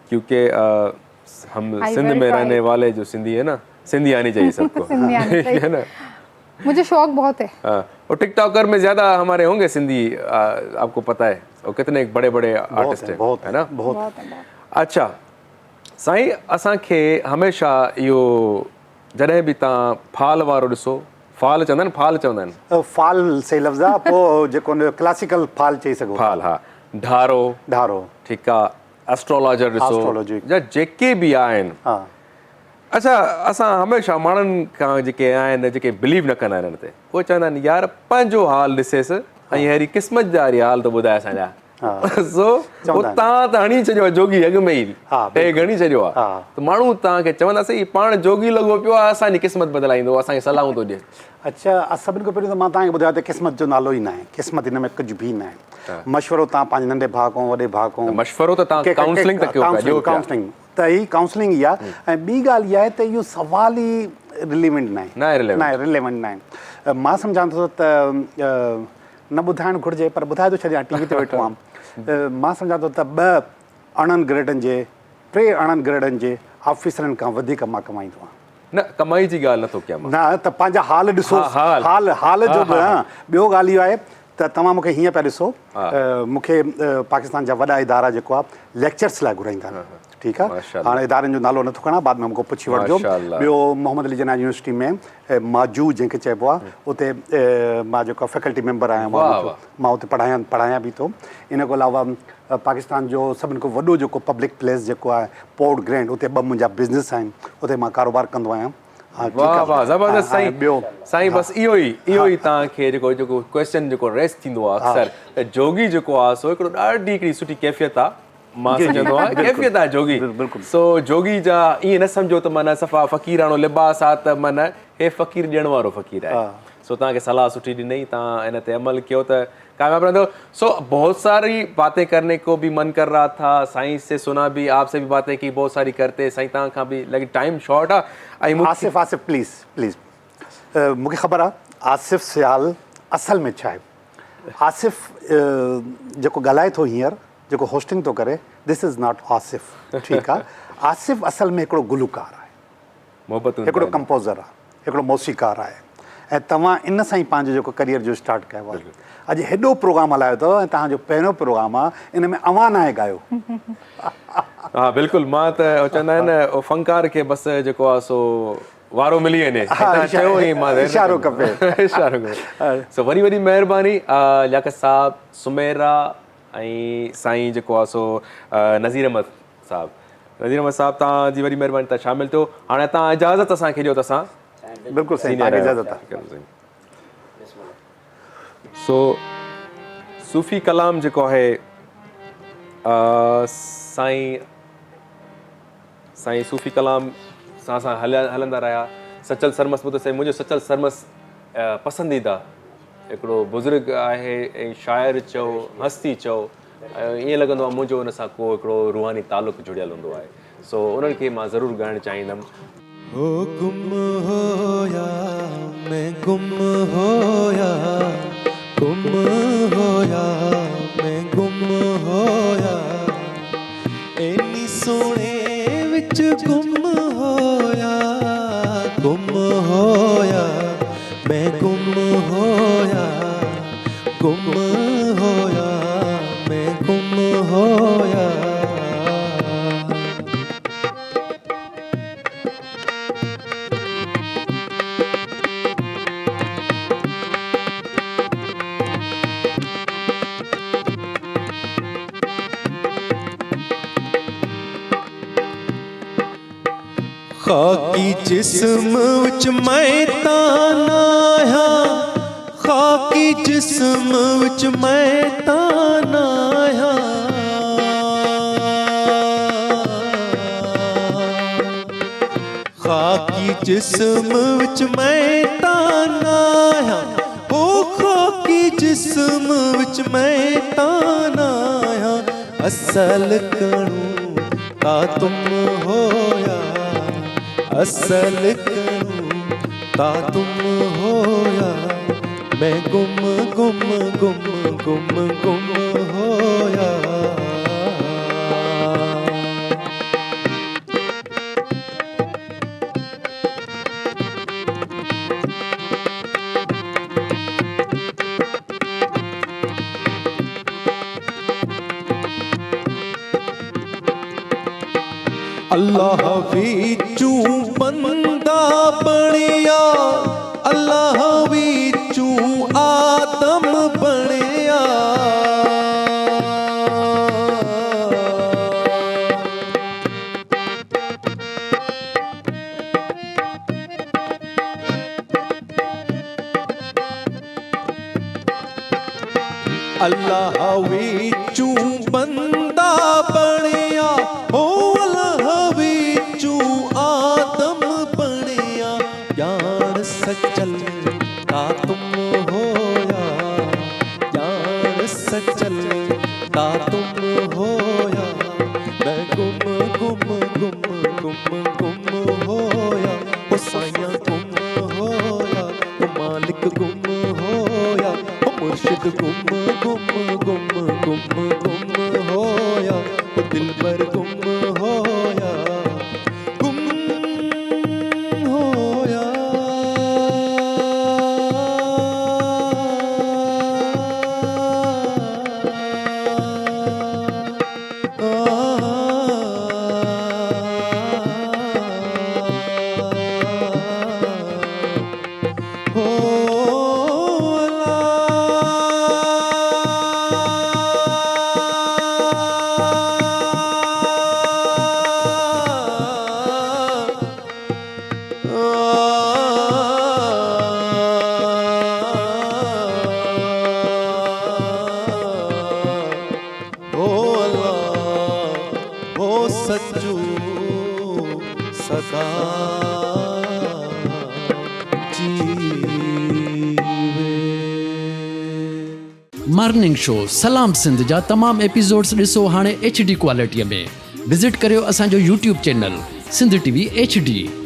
क्योंकि हम सिंध में रहने वाले जो सिंधी है ना, सिंधी आनी चाहिए सबको। सिंधी आनी चाहिए। है ना। मुझे शौक बहुत है। और टिकटॉकर में ज़्यादा हमारे होंगे सिंधी, आपको पता है, और कितने बड़े बड़े आर्टिस्ट हैं, है ना। बहुत। अच्छा साईं, असांखे हमेशह इहो जॾहिं बि तव्हां फाल वारो ॾिसो, फाल चवंदा आहिनि, फाल चवंदा आहिनि, फाल सही लफ़्ज़ आहे, पोइ जेको क्लासिकल फाल चई सघो। फाल, हा, ढारो, ठीकु आहे, एस्ट्रोलॉजर ॾिसो, या जेके बि आहिनि। हा। अच्छा, असां हमेशह माण्हुनि खां जेके आहिनि जेके बिलीव न कंदा आहिनि हिन ते, उहे चवंदा आहिनि यार पंहिंजो हाल ॾिसेसि ऐं अहिड़ी क़िस्मत जा वरी हाल थो ॿुधाए असांजा। सो तव्हां त हणी छॾियो आहे जोगी अॻु में ई, हे घणी छॾियो आहे, त माण्हू तव्हांखे चवंदासीं पाण जोगी लॻो पियो आहे, असांजी क़िस्मत बदिलाईंदो, असांखे सलाहूं थो ॾिए। अच्छा, सभिनि खां पहिरियों त मां तव्हांखे ॿुधायां त क़िस्मत जो नालो ई न आहे, क़िस्मत हिन में कुझु बि न आहे। मशवरो तव्हां पंहिंजे नंढे भाउ खां वॾे भाउ खां, मशवरो त तव्हां काउंसलिंग त कयो पिया, काउंसलिंग त ही काउंसलिंग ई आहे। ऐं ॿी ॻाल्हि इहा आहे त इहो सवाल ई रिलेवेंट न आहे, रिलेवेंट न आहे। मां सम्झां थो त न ॿुधाइणु घुरिजे, पर ॿुधाए थो छॾियां, टी वी ते वेठो आहियां। मां सम्झां थो त 2 अणनि ग्रेडनि जे 3 अणनि ग्रेडनि जे ऑफिसरनि खां वधीक मां कमाईंदो आहियां। न कमाई जी ॻाल्हि नथो कयां न, त पंहिंजा हाल ॾिसो, हाल जो बि। ॿियो ॻाल्हि इहो आहे त तव्हां मूंखे हीअं पिया ॾिसो, मूंखे पाकिस्तान जा वॾा इदारा जेको आहे लेक्चर्स लाइ घुराईंदा आहिनि, ठीकु आहे। हाणे इदारनि जो नालो नथो खणां, बाद में मूंखे पुछी वठिजो। ॿियो मोहम्मद अली जिन्ना यूनिवर्सिटी में माजू जंहिंखे चइबो आहे, उते मां जेको फैकल्टी मेंबर आहियां, मां उते पढ़ायां बि थो। इन खां अलावा पाकिस्तान जो सभिनि खां वॾो जेको पब्लिक प्लेस जेको आहे पोर्ट ग्रैंड, उते 2 मुंहिंजा बिज़नेस आहिनि, उते मां कारोबार कंदो आहियां। वाह वाह, ज़बरदस्त साईं। ॿियो साईं, बसि इहो ई तव्हांखे जेको क्वेश्चन जेको रेस थींदो आहे अक्सर, त जोगी जेको आहे सो हिकिड़ो ॾाढी हिकिड़ी सुठी कैफ़ियत आहे, मां सम्झंदो आहियां कैफ़ियत आहे जोगी। सो जोगी जा ईअं न सम्झो त माना सफ़ा फ़क़ीराणो लिबास आहे, त माना हे फ़क़ीर ॾियण वारो फ़क़ीर आहे। सो तव्हांखे सलाह सुठी ॾिनई, तव्हां इन ते अमल कयो त कामयाब रहंदो। सो बहुत सारी बातें करने को भी मन कर रहा था, साईं से सुना भी, आपसे भी बातें की, बहुत सारी करते, साईं तव्हां खां बि लेकिन टाइम शॉर्ट आहे। आसिफ़ प्लीज़ मूंखे ख़बर आहे आसिफ़ सियाल असल में छा आहे। आसिफ़ जेको ॻाल्हाए थो हींअर, जेको होस्टिंग थो करे, दिस इज़ नॉट आसिफ़, ठीकु आहे। आसिफ़ असल में हिकिड़ो गुलूकार आहे, हिकिड़ो कंपोज़र आहे, हिकिड़ो मौसीकार आहे, ऐं तव्हां इन सां ई पंहिंजो जेको करियर जो स्टार्ट कयो आहे। अॼु हेॾो प्रोग्राम हलायो अथव ऐं तव्हांजो पहिरियों प्रोग्राम आहे, इन में अवां नाहे ॻायो। हा बिल्कुलु, मां त चवंदा आहिनि फ़नकार खे बसि जेको आहे सो वारो मिली वञे, इशारो खपे। सो वरी वरी महिरबानी लियाकत साहब, सुमेरा ऐं साईं जेको आहे सो नज़ीर अहमद साहब, तव्हांजी वरी महिरबानी, तव्हां शामिलु थियो। हाणे तव्हां इजाज़त असांखे ॾियो त असां बिल्कुलु सही इजाज़त आहे। सो सूफ़ी कलाम जेको आहे साईं सूफ़ी कलाम सां हलंदा रहिया। सचल सरमस ॿुधो साईं, मुंहिंजो सचल सरमस पसंदीदा हिकिड़ो बुज़ुर्ग आहे ऐं शाइर चओ हस्ती चओ ईअं लॻंदो आहे मुंहिंजो हुन सां को हिकिड़ो रूहानी तालुक़ु जुड़ियल हूंदो आहे सो उन्हनि खे मां ज़रूरु ॻाइणु चाहींदुमि ओ गुम होया मैं गुम होया मैं गुम होया एनी सोने विच गुम होया मैं गुम होया मैं गुम होया खाकी जिस्म विच मैं तानाया खाकी जिस्म विच मैं तानाया खाकी जिस्म विच मैं तानाया ओ खाकी जिस्म विच मैं तानाया असल करूं ता तुम होया असल करूं ता तुम होया मैं गुम गुम गुम गुम गुम होया अल्लाह विचू बंदा बनिया अल्लाह विचू आदम बनिया अल्लाह विचू बंदा बनिया हो आदम बनिया यार सचल ता तुम होया यार सचल ता तुम होया मैं गुम गुम गुम गुम गुम होया ओ साईं गुम होया ओ मालिक गुम होया ओ मुर्शिद गुम गुम गुम गुम गुम होया ओ दिलबर गुम होया सच्चू सदा मॉर्निंग शो सलाम सिंध जा तमाम एपिसोड्स ॾिसो हाणे HD क्वालिटीअ में विज़िट करियो असांजो YouTube channel Sindh TV HD।